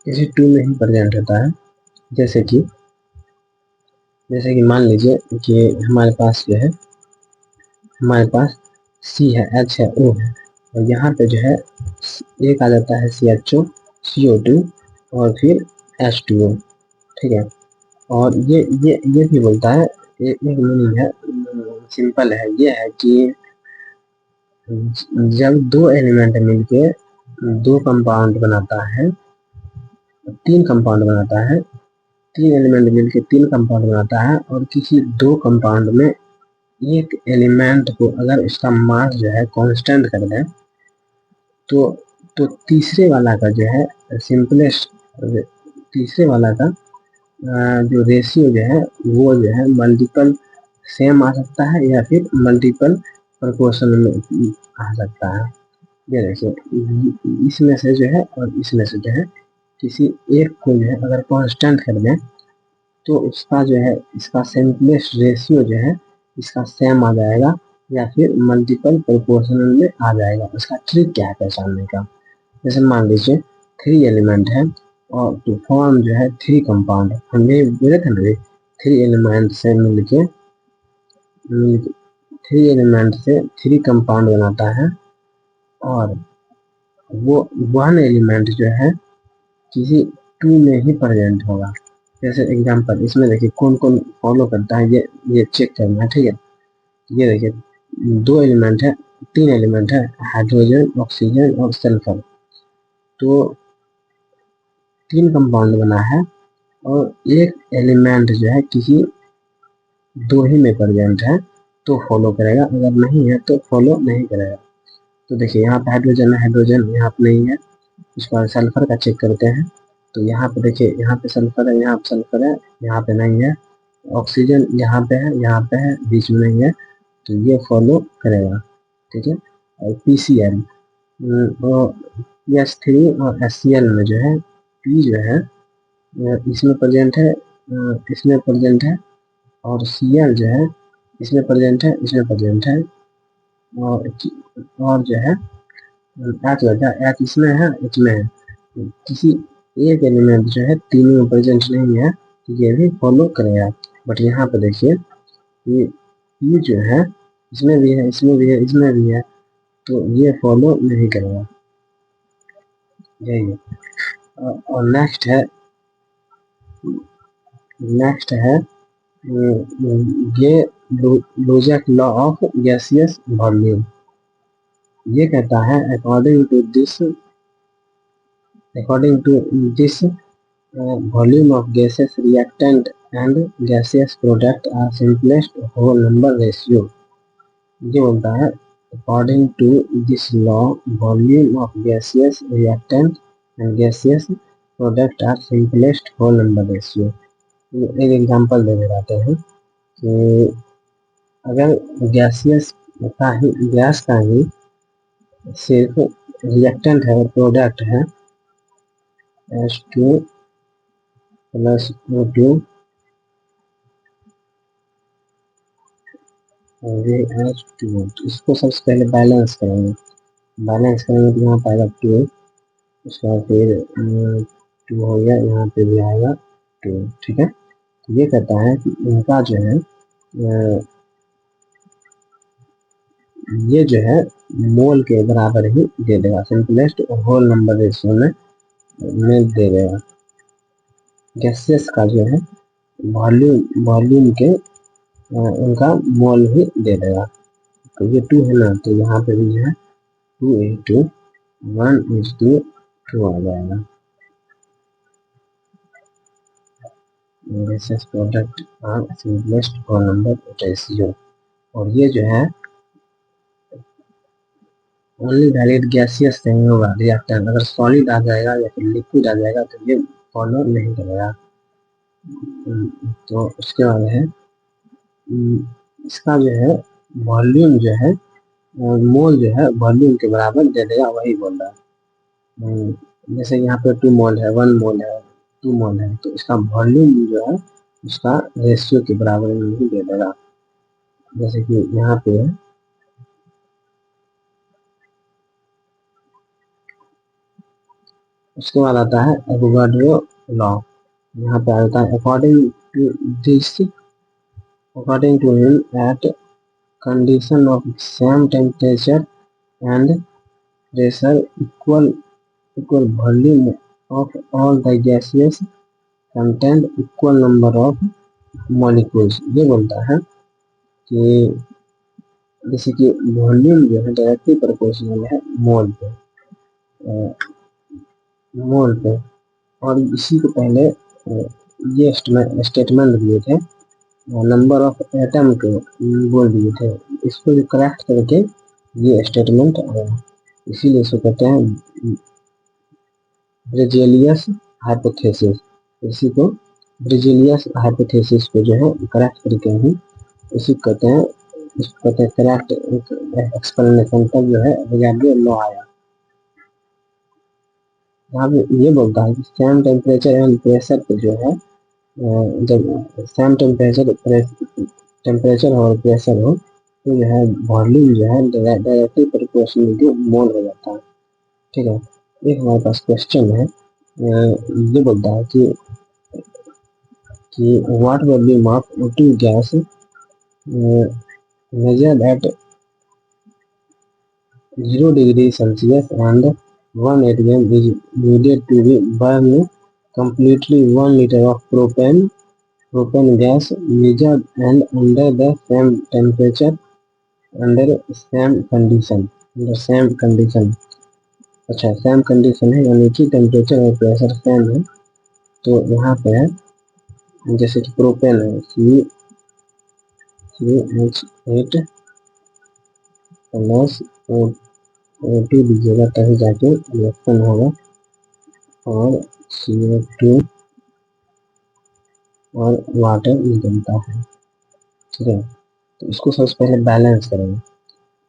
किसी टू में ही प्रेजेंट होता है, जैसे कि मान लीजिए कि हमारे पास जो है हमारे पास C है, H है, O है, और यहाँ पे जो है एक आ जाता है CHO, CO2 और फिर H2O, ठीक है। और ये भी बोलता है, एक मीनिंग है, सिंपल है, ये है कि जब दो एलिमेंट मिलके दो कंपाउंड बनाता है, तीन एलिमेंट मिलके तीन कंपाउंड बनाता है और किसी दो कंपाउंड में एक एलिमेंट को अगर उसका मास जो है कांस्टेंट कर दें तो तीसरे वाला का जो है तीसरे वाला का जो रेशियो जो है वो जो है मल्टीपल सेम आ सकता है या फिर मल्टीपल प्रोपोर्शन में आ सकता है। ये देखिए इसमें से जो है और इसमें से जो है किसी एक को जो है अगर कांस्टेंट कर दें तो उसका जो है इसका सिंपलेस्ट रेशियो जो है इसका सेम आ जाएगा या फिर मल्टीपल प्रोपोर्शनल में आ जाएगा। उसका ट्रिक क्या है पहचानने का, जैसे मान लीजिए थ्री एलिमेंट है और टू फॉर्म जो है थ्री कंपाउंड, हमने बोले थे ना थ्री एलिमेंट से मिलके थ्री एलिमेंट से थ्री कंपाउंड बनाता है और वो वन एलिमेंट जो है किसी टू में ही प्रेजेंट होगा। जैसे एग्जांपल इसमें देखिए कौन कौन फॉलो करता है ये चेक करना है, ठीक है। ये देखिए 2 एलिमेंट है, 3 एलिमेंट है, हाइड्रोजन, ऑक्सीजन और सल्फर। तो 3 कंपाउंड बना है और एक एलिमेंट जो है किसी 2 ही में प्रेजेंट है तो फॉलो करेगा, अगर नहीं है तो फॉलो नहीं करेगा। तो देखिए यहाँ पे हाइड्रोजन है, हाइड्रोजन यहाँ पे नहीं है। उसके बाद सल्फर का चेक करते हैं, तो यहाँ पे देखिए यहाँ पे सल्फर है, यहाँ पे सल्फर है, यहाँ पे नहीं है। ऑक्सीजन यहाँ पे है, यहाँ पे है, बीच में नहीं है, तो ये फॉलो करेगा। ठीक है। और PCl PS3 और HCl में जो है P जो है इसमें प्रेजेंट है, इसमें प्रेजेंट है, और Cl जो है इसमें प्रेजेंट है, इसमें प्रेजेंट है, और जो है एच इसमें है, इसमें है। किसी एक एलिमेंट जो है तीनों में प्रेजेंट नहीं है तो ये भी फॉलो करेगा। बट यहाँ पे देखिए ये जो है इसमें भी है, इसमें भी है, इसमें भी है, तो ये फॉलो नहीं करेगा। यही है। और नेक्स्ट है ये लोजेक लॉ ऑफ गैसियस वॉल्यूम। ये कहता है according to this volume of gaseous reactant and gaseous product are simplest whole number ratio। ये बोलता है according to this law volume of gaseous reactant and gaseous product are simplest whole number ratio। एक example दे बताते हैं कि अगर gaseous का ही gas का ही सिर्फ रिएक्टेंट है और प्रोडक्ट है H2 प्लस O2 H2, तो इसको सबसे पहले बैलेंस करेंगे तो यहाँ पाएगा 2, उसके बाद फिर 2 हो गया, यहाँ पे भी आएगा 2। ठीक है। तो ये कहता है कि इनका जो है ये जो है मोल के बराबर ही दे देगा, सिंपलेस्ट होल नंबर रेशियो में दे देगा। गैसेस का जो है वॉल्यूम के उनका मोल ही दे देगा। तो ये 2 है ना, तो यहाँ पे भी जो है 2:2 1:2 आ जाएगा। Gases product are simplest whole number ratio. और ये जो है ओनली वैलिड गैसियस नहीं होगा रिएक्टेंट, अगर सॉलिड आ जाएगा या फिर लिक्विड आ जाएगा तो ये फॉलो नहीं करेगा। तो उसके बाद है इसका जो है वॉल्यूम जो है मोल जो है वॉल्यूम के बराबर दे देगा, वही बोल रहा है। जैसे यहाँ पे 2 मोल है, 1 मोल है, 2 मोल है, तो इसका वॉल्यूम जो है उसका रेशियो के बराबर में ही दे देगा। जैसे कि यहाँ पे है, उसके बाद आता है एवोगाड्रो लॉ। यहाँ पे आता है according to him at condition of same temperature and pressure equal volume of all the gases contain equal number of molecules। ये बोलता है कि जैसे कि वॉल्यूम जो है डायरेक्टली प्रोपोर्शनल है मोल पे। और इसी को पहले ये स्टेटमेंट दिए थे, नंबर ऑफ एटम को बोल दिए थे, इसको जो करेक्ट करके ये स्टेटमेंट आया, इसीलिए इसको कहते हैं ब्रिजेलियस हाइपोथेसिस। इसी को ब्रिजेलियस हाइपोथेसिस को जो है करेक्ट करके ही इसी को कहते हैं, इसको कहते हैं करेक्ट एक्सप्लेनेशन तक जो है एवोगाड्रो लॉ आया। यहाँ पे ये बोलता है कि सेम टेम्परेचर एंड प्रेशर पे जो है जब सेम टेम्परेचर और प्रेशर हो तो जो है वॉल्यूम जो है डायरेक्टली प्रोपोर्शनल टू मोल हो जाता है। ठीक है। एक हमारे पास क्वेश्चन है, ये बोलता है कि what volume of O2 gas measured at 0 degree Celsius and 1 atm is needed to be burn completely 1 liter of propane gas measured and under the same temperature under same condition, under same condition. अच्छा, same condition है यानी कि temperature और pressure same है। तो यहाँ पे है जैसे कि प्रोपेन है CH8 प्लस O2 दीजिएगा तभी जाके रिएक्शन होगा और CO2 और वाटर निकलता है। ठीक है, तो इसको सबसे पहले बैलेंस करेंगे।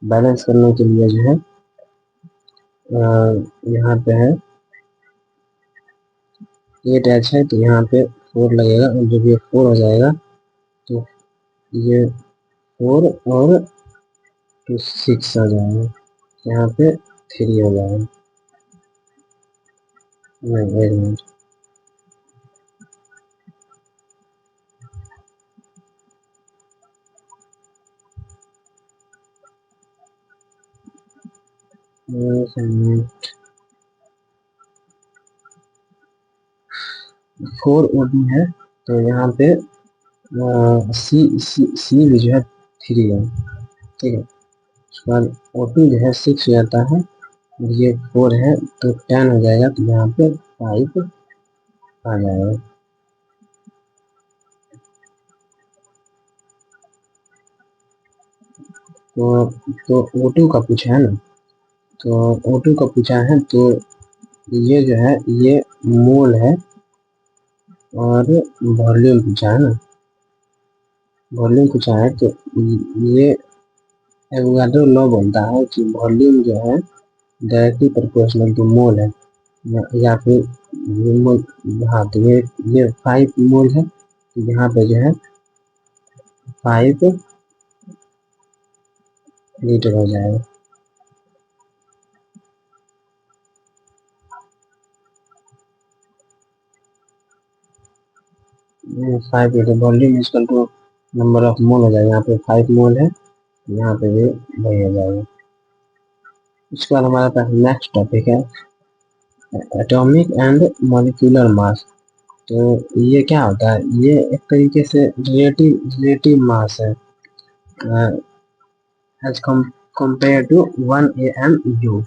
बैलेंस करने के लिए जो है यहाँ पे है 8H है तो यहाँ पे 4 लगेगा और जब ये 4 हो जाएगा तो ये 4 और 6 आ जाएगा, यहाँ पे 3 हो जाएगा। नहीं, एक मिनट, फोर O2 है तो यहाँ पे सी भी जो है 3 है। ठीक है, उसके बाद O2 जो है 6 हो जाता है और ये 4 है तो 10 हो जाएगा, तो यहाँ पे 5 आ जाएगा। तो O2 का पूछा है ना, तो O2 का पूछा है तो ये जो है ये मोल है और वॉल्यूम पूछा है ना, वॉल्यूम पूछा है तो ये एवोगाड्रो लॉ बोलता है कि वॉल्यूम जो है डायरेक्टली प्रोपोर्शनल टू मोल है या फिर ये मोल। हाँ, तो ये 5 मोल है तो यहाँ पे जो है 5 लीटर हो जाएगा। 5 litre volume is equal to number of mole हो जाएगा। यहाँ पे 5 मोल है, यहाँ पे भी वही हो जाएगा। इसके बाद हमारे पास नेक्स्ट टॉपिक है एटॉमिक एंड मॉलिक्यूलर मास। तो ये क्या होता है, ये एक तरीके से रिलेटिव मास है एज कंपेयर टू 1 AMU।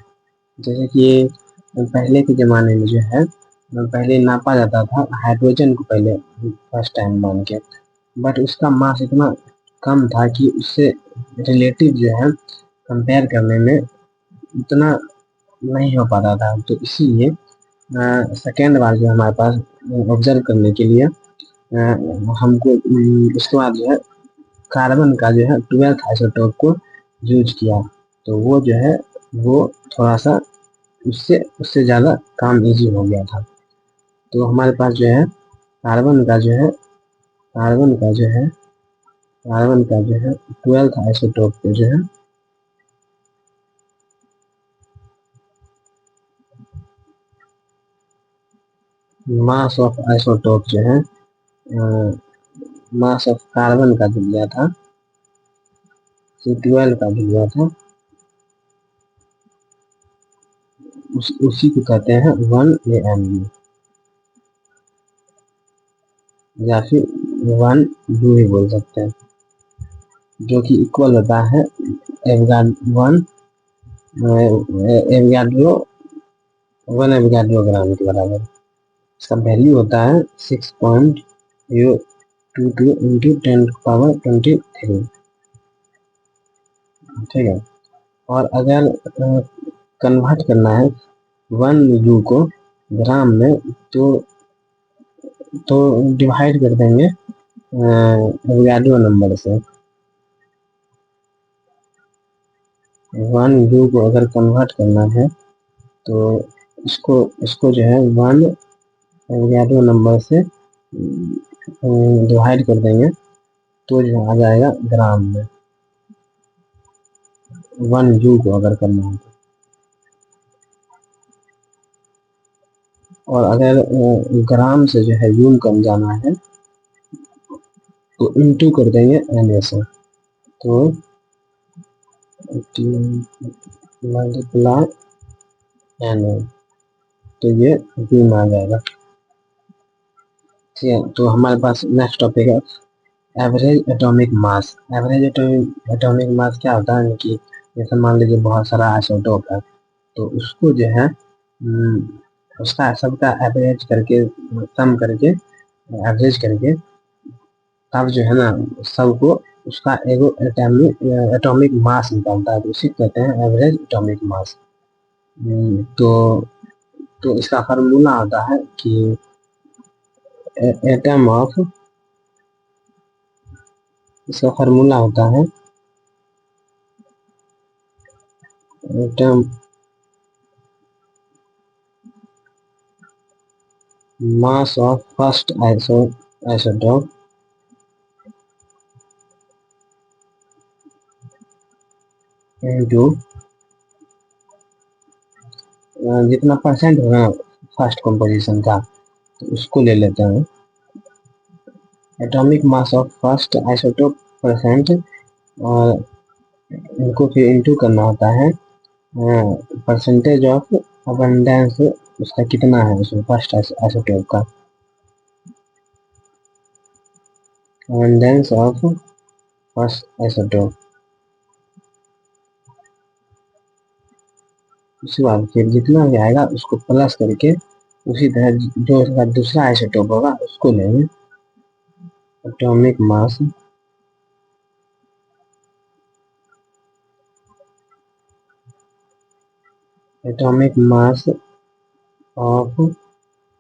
जैसे कि पहले के ज़माने में जो है पहले नापा जाता था हाइड्रोजन को पहले फर्स्ट टाइम मान के, बट उसका मास इतना कम था कि उससे रिलेटिव जो है कंपेयर करने में उतना नहीं हो पाता था। तो इसीलिए सेकेंड बार जो हमारे पास ऑब्जर्व करने के लिए हमको उसके बाद जो है कार्बन का जो है 12th आइसोटोप को यूज किया, तो वो जो है वो थोड़ा सा उससे उससे ज़्यादा काम इजी हो गया था। तो हमारे पास जो है कार्बन का जो है कार्बन का जो है कार्बन का जो है 12th आइसोटोप पे जो है मास ऑफ आइसोटोप जो है मास ऑफ कार्बन का जो दिया था C12 का जो दिया था उसी को कहते हैं 1 AMU या फिर 1 U भी बोल सकते हैं, जो कि इक्वल होता है एवोगाड्रो 1 एवोगाड्रो ग्राम के बराबर। इसका वैल्यू होता है 6.22 इंटू 10⁻23। ठीक है, और अगर कन्वर्ट करना है 1 U को ग्राम में तो डिवाइड कर देंगे एवोगाड्रो नंबर से। 1 U को अगर कन्वर्ट करना है तो इसको जो है 1 एवोगाड्रो नंबर से डिवाइड कर देंगे तो जो आ जाएगा ग्राम में 1 U को अगर करना है तो। और अगर ग्राम से जो है यूम कम जाना है तो इंटू कर देंगे Na से, तो मल्टीप्लाई Na, तो ये यूम आ जाएगा। ठीक है, तो हमारे पास नेक्स्ट टॉपिक है average atomic mass, average atomic mass क्या होता है कि जैसे मान लीजिए बहुत सारा आइसोटोप है, तो उसको जो है उसका सबका एवरेज करके, सम करके, एवरेज करके, तब जो है ना सबको उसका एगो एटॉमिक मास निकलता है, तो उसी को कहते हैं एवरेज एटॉमिक मास। तो इसका फार्मूला होता है कि एटम ऑफ, इसका फार्मूला होता है atom mass of first isotope into जितना परसेंट होगा फर्स्ट कंपोजिशन का, तो उसको ले लेते हैं atomic mass of first isotope percent, और इनको फिर इंटू करना होता है परसेंटेज ऑफ अबंडेंस, उसका कितना है उसमें फर्स्ट आइसोटोप का, अबंडेंस ऑफ फर्स्ट आइसोटोप। उसके बाद फिर जितना भी आएगा उसको प्लस करके उसी तरह जो उसका दूसरा आइसोटोप होगा उसको लेंगे atomic mass of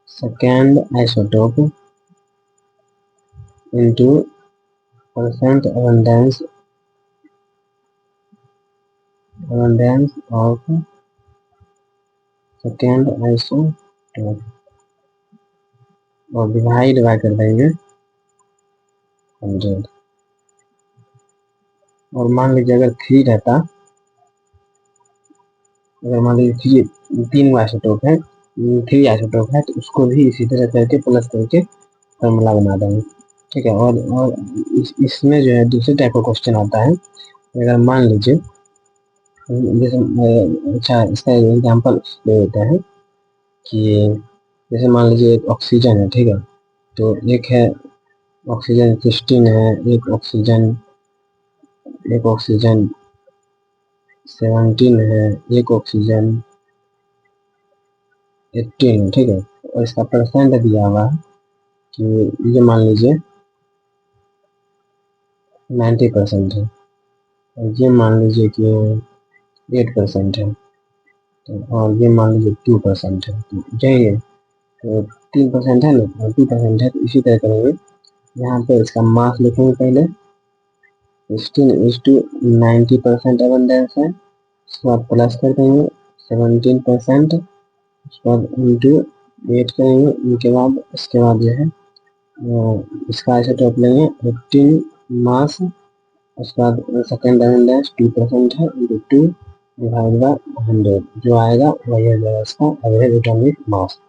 second isotope into percent abundance of second isotope, और डिवाइड बाय कर देंगे 100। और मान लीजिए अगर 3 रहता, अगर मान लीजिए 3 आइसोटोप है, 3 आइसोटोप है, तो उसको भी इसी तरह करके प्लस करके फॉर्मूला बना देंगे, ठीक है। और इसमें जो है दूसरे टाइप का क्वेश्चन आता है, अगर मान लीजिए जैसे अच्छा इसका एग्जांपल दे देते हैं कि जैसे मान लीजिए एक ऑक्सीजन है, ठीक है, तो एक है ऑक्सीजन 16 है, एक ऑक्सीजन 17 है, एक ऑक्सीजन 18 है, ठीक है। और इसका परसेंट दिया हुआ है कि ये मान लीजिए 90% है, और ये मान लीजिए कि 8% है, तो और ये मान लीजिए 2% है, तो यही तो 3% है ना, और 2% है, तो इसी तरह करेंगे। यहाँ पे इसका मास लिखेंगे पहले 16:90% अबंडेंस है, उसके बाद प्लस कर देंगे 17%, उसके बाद इंटू 8 करेंगे, उनके बाद इसके बाद जो है इसका आइसोटोप लेंगे 18 मास, उसके बाद सेकेंड अबंडेंस 2% है, इंटू 2 डिवाइड बाय 100, जो आएगा वही हो जाएगा इसका एवरेज एटॉमिक मास।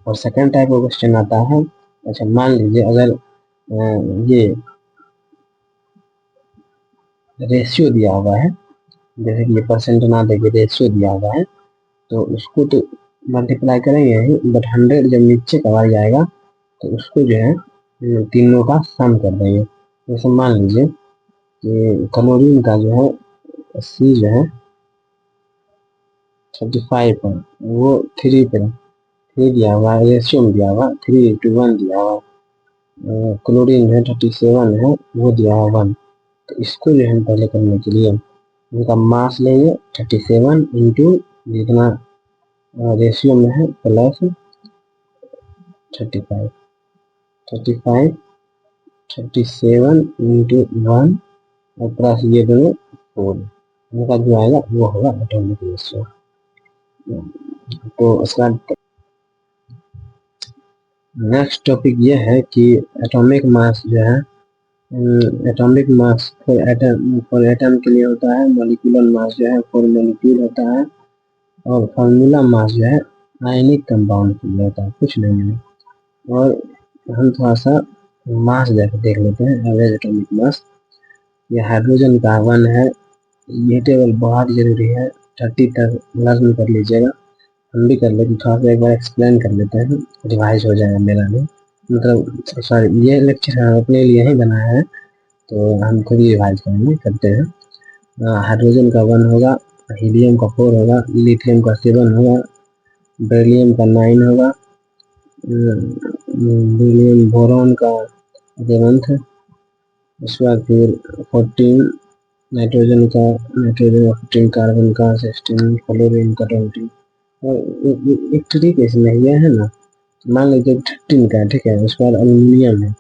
और सेकेंड टाइप का क्वेश्चन आता है, अच्छा मान लीजिए अगर ये रेशियो दिया हुआ है, जैसे कि ये परसेंट ना देके रेशियो दिया हुआ है, तो उसको तो मल्टीप्लाई करेंगे ही, बट 100 जब नीचे का आ जाएगा तो उसको जो है तीनों का सम कर देंगे। जैसे मान लीजिए कि क्लोरीन का जो है सी जो है 35 पर, वो 3 पर 3 दिया हुआ है, रेशियो में दिया हुआ 3:1 दिया हुआ, क्लोरीन जो है 37 है, वो दिया हुआ 1। तो इसको जो है पहले करने के लिए उनका मास लेंगे 37 इंटू जितना रेशियो में है प्लस 35, 37 इंटू 1 और प्लस ये दोनों 4, उनका जो आएगा वो होगा एटॉमिक रेशियो। तो उसका नेक्स्ट टॉपिक ये है कि एटॉमिक मास जो है, एटॉमिक मास फॉर एटम के लिए होता है, मॉलिक्यूलर मास जो है फॉर मॉलिक्यूल होता है, और फार्मूला मास जो है आयनिक कंपाउंड के लिए होता है, कुछ नहीं है। और हम थोड़ा सा मास देख लेते हैं, एवरेज एटॉमिक मास। ये हाइड्रोजन का 1 है, ये टेबल बहुत जरूरी है, 30 तक लर्न कर लीजिएगा, हम भी कर लेते, थोड़ा सा एक बार एक्सप्लेन कर लेते हैं, रिवाइज हो जाएगा मेरा भी, मतलब सॉरी ये लेक्चर अपने लिए ही बनाया है तो हम खुद ही डिवाइड करेंगे, करते हैं। हाइड्रोजन का 1 होगा, हीलियम का 4 होगा, लिथियम का 7 होगा, बेरिलियम का 9 होगा, बेरिलियम बोरॉन का 11th, उसके बाद फिर 14 नाइट्रोजन का 15, कार्बन का 16, फ्लोरीन का 20। एक ट्रिक इसमें यह है ना, मान लीजिए 13 का है, ठीक है, उसके बाद एल्यूमिनियम है,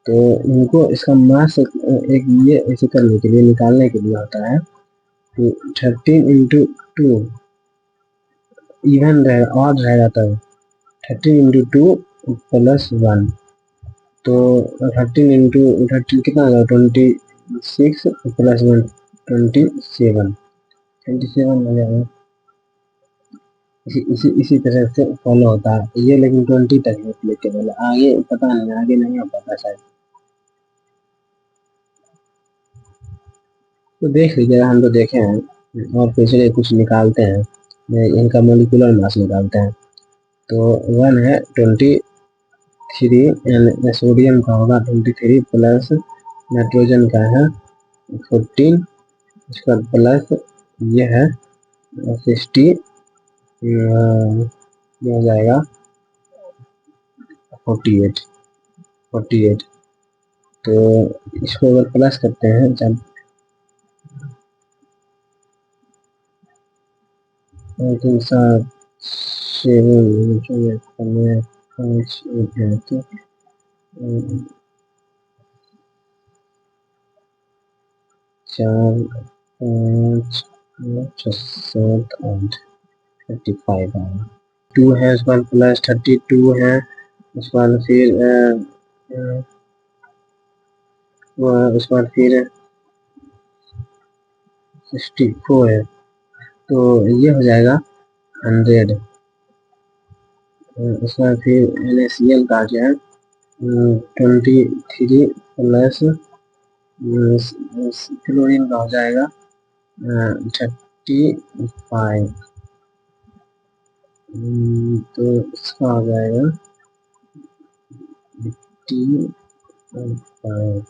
तो इनको इसका मास एक ये ऐसे करने के लिए, निकालने के लिए होता है कि 13 × 2 इवन रहेगा, ऑड रहेगा, तब 13 × 2 +1, तो 13 कितना होगा, 26 +1 27, 27 हो जाएगा। इसी तरह से फॉलो होता है ये, लेकिन 20 तक है एप्लीकेबल, आगे पता नहीं, आगे नहीं हो पाता शायद। तो देख लीजिएगा, हम तो देखे हैं, और पिछले कुछ निकालते हैं, इनका मोलिकुलर मास निकालते हैं। तो 1 है 23, सोडियम का होगा 23 प्लस नाइट्रोजन का है 14, उसका प्लस ये है 60, ये हो जाएगा 48। तो इसको अगर प्लस करते हैं, जब 7 7 5 1 तो 4 5 6 7 8 35 आएगा। 2 है, उसके बाद प्लस 32 है, उसके बाद फिर उसके बाद फिर 64 है, तो ये हो जाएगा 100। उसके बाद फिर NaCl का जो है 23 प्लस क्लोरीन का हो जाएगा 35, तो इसका हो जाएगा 85।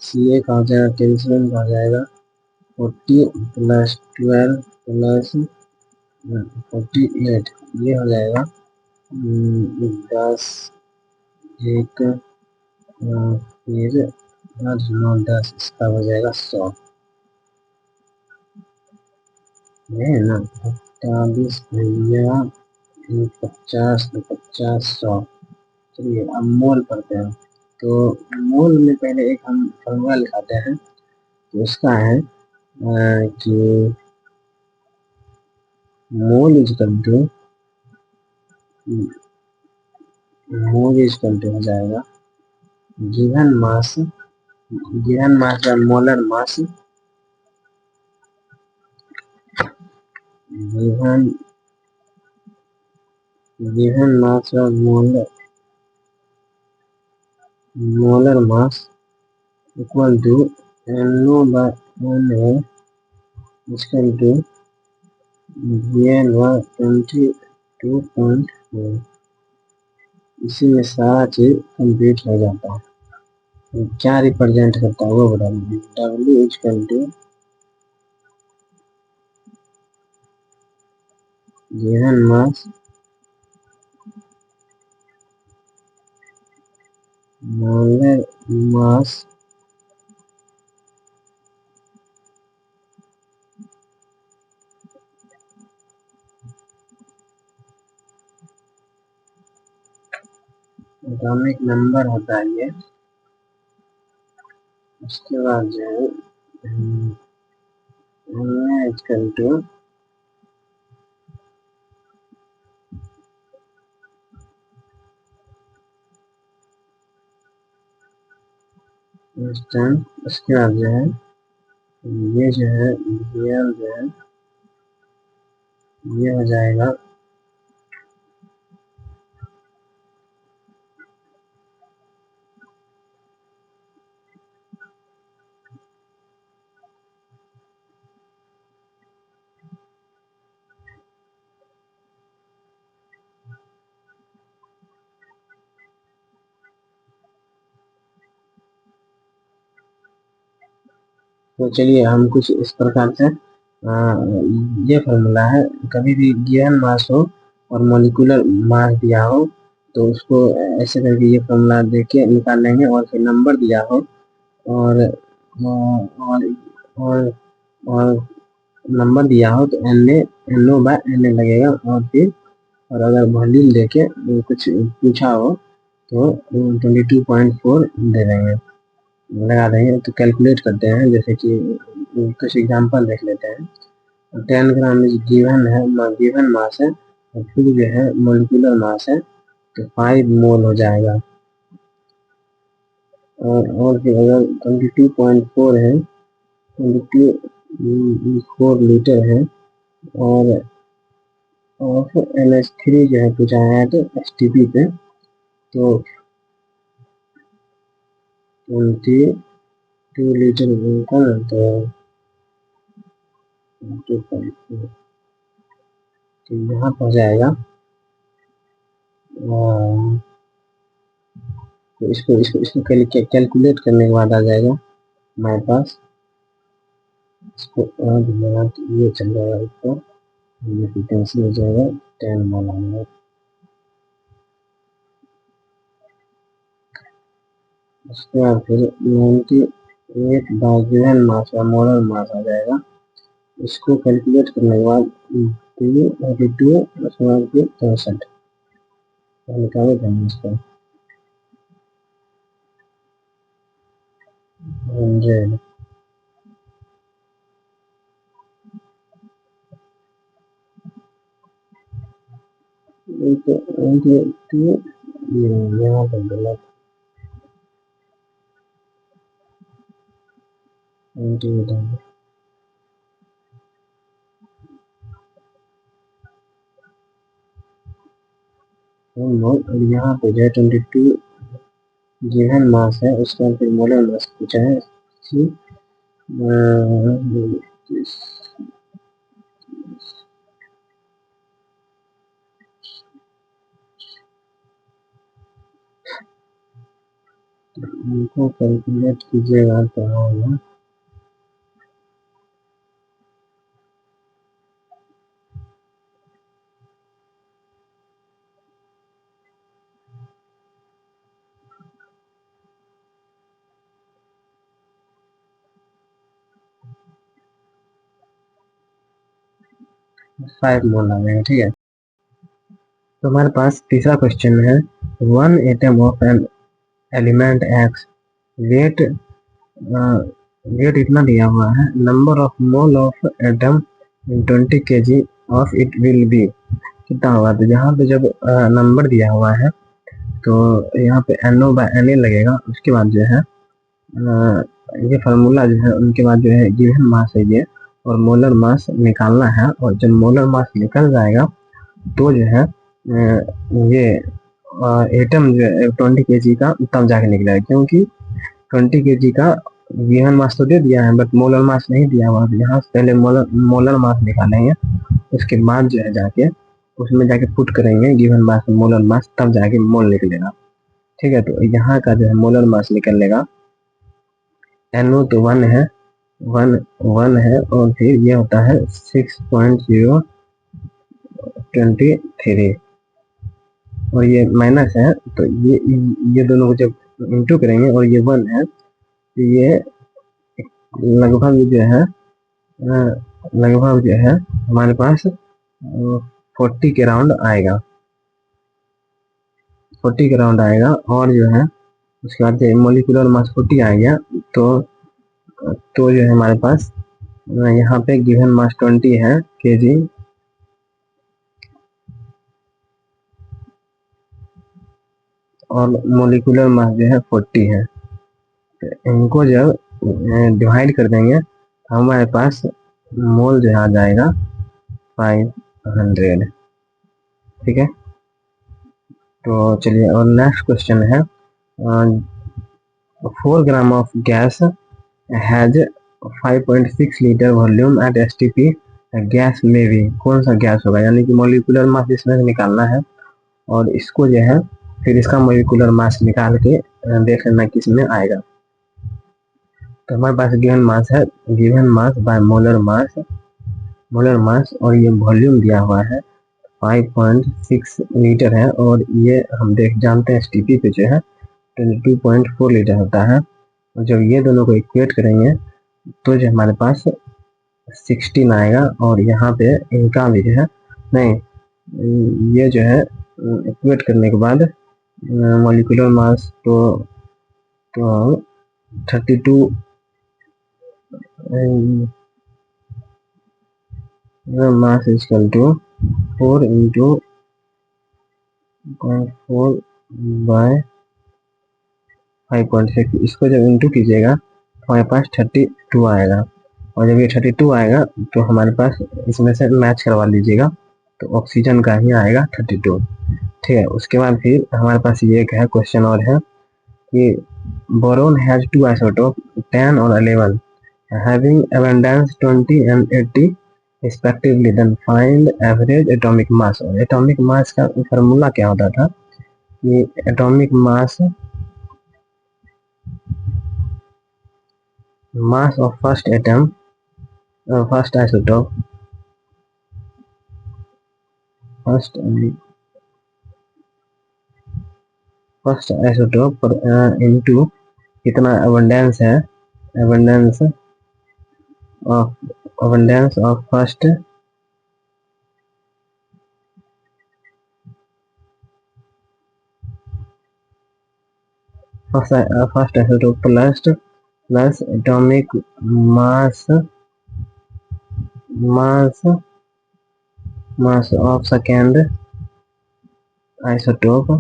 Ca का हो जाएगा, कैल्शियम का हो जाएगा 40 + 12 + 48, ये हो जाएगा 10 1 फिर 8 9 10, इसका हो जाएगा 100, है ना। 48 भैया 50 50 100। चलिए अब मोल पढ़ते हैं। तो मोल में पहले एक हम फॉर्मूला लिखाते हैं, तो उसका है कि मोल इजकल टू हो जाएगा गिवन मास, या मोलर मास, गिवन मास या molar mass equal to NO/NA equal to VN/22.4। इसी में सारा चीज कंप्लीट हो जाता है। क्या रिप्रेजेंट करता है वो बता दीजिए। W equal to given mass molar mass atomic number होता है ये। उसके बाद जो है इक्वल टू उसके बाद जो है ये जो है VL जो है ये हो जाएगा तो चलिए हम कुछ इस प्रकार से ये फॉर्मूला है, कभी भी गिवन मास हो और मॉलिक्यूलर मास दिया हो तो उसको ऐसे करके ये फॉर्मूला दे के निकाल लेंगे, और फिर नंबर दिया हो और और और, और नंबर दिया हो तो N O by N A लगेगा, और फिर और अगर वॉल्यूम देके कुछ पूछा हो तो 22.4 दे देंगे, लगा देंगे। तो कैलकुलेट करते हैं, जैसे कि कुछ एग्जांपल देख लेते हैं। 10 ग्राम इज गिवन है, गिवन मास है, और फिर जो है मोलिकुलर मास है तो 5 मोल हो जाएगा। और फिर अगर 22.4 है, 22.4 लीटर है, और फिर NH3 जो है पूछा है तो STP पे तो 22 लीटर का ना, तो 2.4 तो यहाँ पर जाएगा। तो इसको कैलकुलेट करने के बाद आ जाएगा हमारे पास, इसको तो ये चल जाएगा ऊपर, ये फ्रीक्वेंसी हो जाएगा 10 मोल आएगा। उसके बाद फिर 98 बाय गिवन मास या मोलर मास आ जाएगा। इसको कैलकुलेट करने के बाद 32 उसके बाद फिर 63 निकाले देंगे इसको 100। यहाँ पर गलत 98 और यहाँ पे जो है 22 गिवन मास है, उसके बाद फिर मोलर मास पूछा है कि इनको कैलकुलेट कीजिएगा तो होगा 5 मोल आ जाएगा। ठीक है, तो हमारे पास तीसरा क्वेश्चन है, 1 atom of an element X weight weight इतना दिया हुआ है, number of mole of atom in 20 kg of it will be, कितना होगा। तो यहाँ पे जब नंबर दिया हुआ है तो यहाँ पे NO बाय NA लगेगा। उसके बाद जो है ये फार्मूला जो है, उनके बाद जो है गिवन मास है ये, और मोलर मास निकालना है, और जब मोलर मास निकल जाएगा तो जो है ये एटम जो है 20 kg का तब जाके निकलेगा, क्योंकि 20 kg का गिवन मास तो दे दिया है बट मोलर मास नहीं दिया हुआ। यहाँ से पहले मोलर मास निकालेंगे, उसके बाद जो है जाके उसमें जाके पुट करेंगे गिवन मास मोलर मास, तब जाके मोल निकलेगा। ठीक है, तो यहाँ का जो है मोलर मास निकलेगा, NO तो 1 है, 1 है, और फिर ये होता है 6.023, और ये माइनस है, तो ये दोनों को जब इंटू करेंगे और ये 1 है तो ये लगभग जो है हमारे पास 40 के राउंड आएगा, 40 के राउंड आएगा। और जो है उसके बाद मोलिकुलर मास 40 आ गया, तो जो है हमारे पास यहाँ पे गिवन मास 20 है kg, और मोलिकुलर मास जो है 40 है। तो इनको जब डिवाइड कर देंगे तो हमारे पास मोल जो है आ जाएगा 500। ठीक है, तो चलिए, और नेक्स्ट क्वेश्चन है, 4 gram of gas has 5.6 litre volume at STP, gas में भी कौन सा गैस होगा, यानी कि मोलिकुलर मास इसमें से निकालना है, और इसको जो है फिर इसका मोलिकुलर मास निकाल के देख लेना किस में आएगा। तो हमारे पास गिवन मास है, given mass by molar mass, molar मास, और ये वॉल्यूम दिया हुआ है 5.6 लीटर है, और ये हम जानते हैं एसटीपी पे जो है 22.4 लीटर होता है। और जब ये दोनों को इक्वेट करेंगे तो जो हमारे पास 16 आएगा, और यहाँ पे इनका भी जो है नहीं, ये जो है इक्वेट करने के बाद मॉलिक्यूलर मास तो 32 mass is equal to 4 into 0.4 by 5.6। इसको जब इंटू कीजिएगा तो हमारे पास 32 आएगा, और जब ये 32 आएगा तो हमारे पास इसमें से मैच करवा लीजिएगा, तो ऑक्सीजन का ही आएगा 32। ठीक है, उसके बाद फिर हमारे पास ये एक है क्वेश्चन और है कि बोरोन हैज 2 आइसोटोप 10 और 11 having abundance 20 and 80 respectively, then find average atomic mass। और एटॉमिक मास का फॉर्मूला क्या होता था कि atomic mass of first atom, first isotope, first isotope पर into कितना abundance है, abundance of first isotope plus atomic mass of second isotope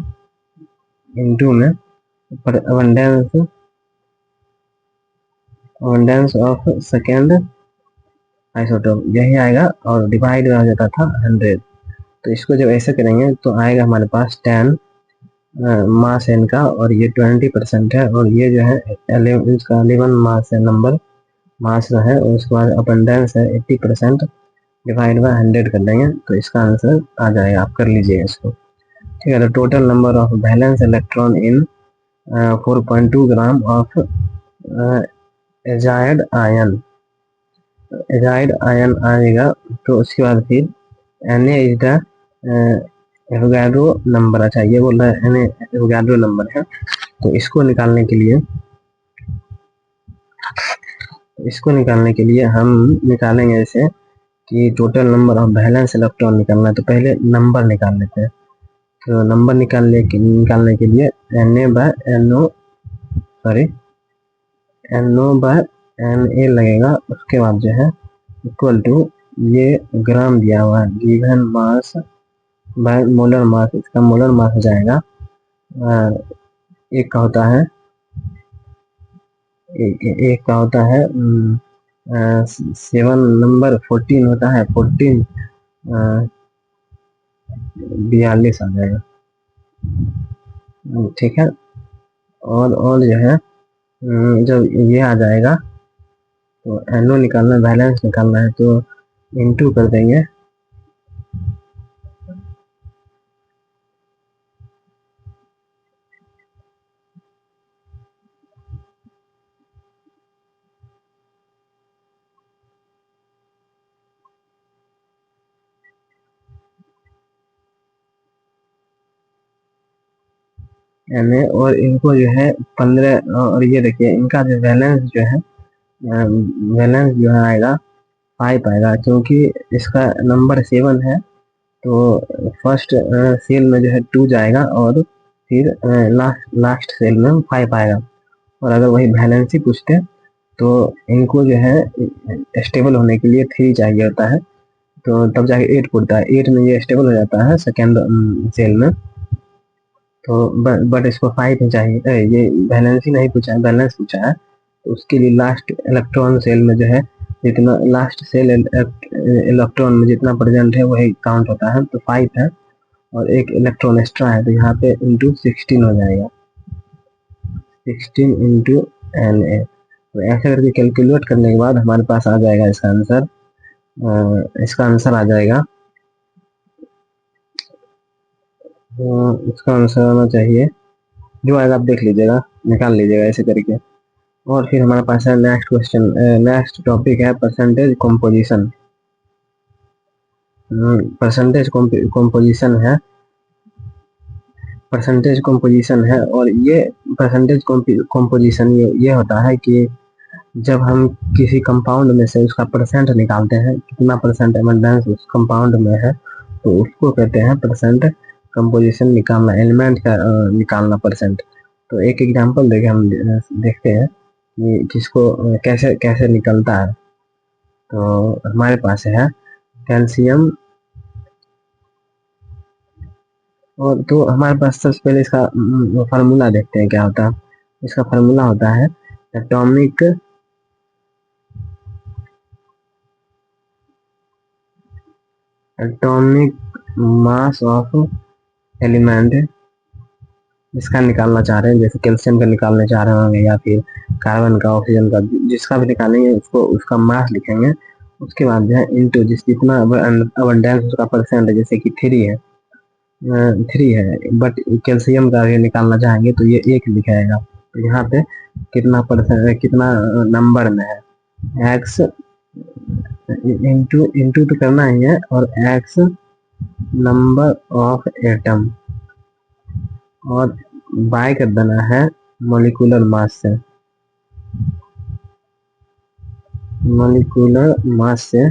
into में पर abundance of second isotope यही आएगा, और डिवाइड हो जाता था 100। तो इसको जब ऐसे करेंगे तो आएगा हमारे पास 10 मास है इनका, और ये 20% है, और ये जो है 11 मास है, नंबर मास जो है, और उसके बाद अबंडेंस है 80%, डिवाइड बाय 100 कर देंगे तो इसका आंसर आ जाएगा। आप कर लीजिएगा इसको। ठीक है, तो total number of valence electron in 4.2 gram of azide ion आएगा। तो उसके बाद फिर Na is the Avogadro number. अच्छा, ये बोल रहा है Na एवोगाड्रो नंबर है, तो इसको निकालने के लिए हम निकालेंगे ऐसे कि total number of valence electron निकालना है, तो पहले नंबर निकाल लेते हैं। तो नंबर निकालने के लिए Na बाय Na लगेगा। उसके बाद जो है इक्वल टू ये ग्राम दिया हुआ है, given mass by molar mass, इसका मोलर मास हो जाएगा एक का होता है 7 नंबर 14 होता है 14 42 आ जाएगा। ठीक है, और जो है जब ये आ जाएगा तो एनो निकालना, बैलेंस निकालना है, तो इनटू कर देंगे Na, और इनको जो है 15, और ये देखिए इनका जो बैलेंस जो है आएगा 5 आएगा, क्योंकि इसका नंबर 7 है, तो फर्स्ट सेल में जो है 2 जाएगा, और फिर लास्ट सेल में 5 आएगा। और अगर वही बैलेंस ही पूछते तो इनको जो है स्टेबल होने के लिए 3 चाहिए होता है, तो तब जाके 8 पूछता है, 8 में ये स्टेबल हो जाता है सेकेंड सेल में। तो बट इसको 5 ही चाहिए, ये बैलेंस ही नहीं पूछा है, बैलेंस पूछा है, तो उसके लिए लास्ट इलेक्ट्रॉन सेल में जो है जितना लास्ट सेल इलेक्ट्रॉन में जितना प्रेजेंट है वही काउंट होता है, तो 5 है, और एक इलेक्ट्रॉन एक्स्ट्रा है, तो यहाँ पे इंटू 16 हो जाएगा, 16 इंटू Na। तो ऐसे करके कैलकुलेट करने के बाद हमारे पास आ जाएगा इसका आंसर, आ जाएगा, इसका आंसर आना चाहिए, जो आएगा आप देख लीजिएगा, निकाल लीजिएगा ऐसे करके। और फिर हमारे पास है नेक्स्ट क्वेश्चन, नेक्स्ट टॉपिक है परसेंटेज कॉम्पोजिशन। परसेंटेज कॉम्पोजिशन है, परसेंटेज कॉम्पोजिशन है। और ये परसेंटेज कॉम्पोजिशन ये होता है कि जब हम किसी कंपाउंड में से उसका परसेंट निकालते हैं, कितना परसेंट एबंडेंस उस कंपाउंड में है, तो उसको कहते हैं परसेंट कंपोजिशन निकालना, एलिमेंट का निकालना परसेंट। तो एक एग्जांपल देखे हम देखते हैं कि किसको कैसे कैसे निकलता है। तो हमारे पास है कैल्शियम, और तो हमारे पास सबसे पहले इसका फार्मूला देखते हैं क्या होता है। इसका फार्मूला होता है एटॉमिक मास ऑफ एलिमेंट। जिसका निकालना चाह रहे हैं, जैसे कैल्शियम का निकालने चाह रहे होंगे या फिर कार्बन का, ऑक्सीजन का, जिसका भी निकालेंगे उसको उसका मास लिखेंगे। उसके बाद जो है इंटू जितना अबंडेंस उसका परसेंट है, जैसे कि 3 है बट कैल्शियम का भी निकालना चाहेंगे तो ये 1 लिखाएगा। तो यहाँ पे कितना परसेंट, कितना नंबर में है, एक्स इंटू इंटू तो करना ही है, और एक्स नंबर ऑफ एटम, और बाय कर देना है मॉलिक्यूलर मास से, मॉलिक्यूलर मास से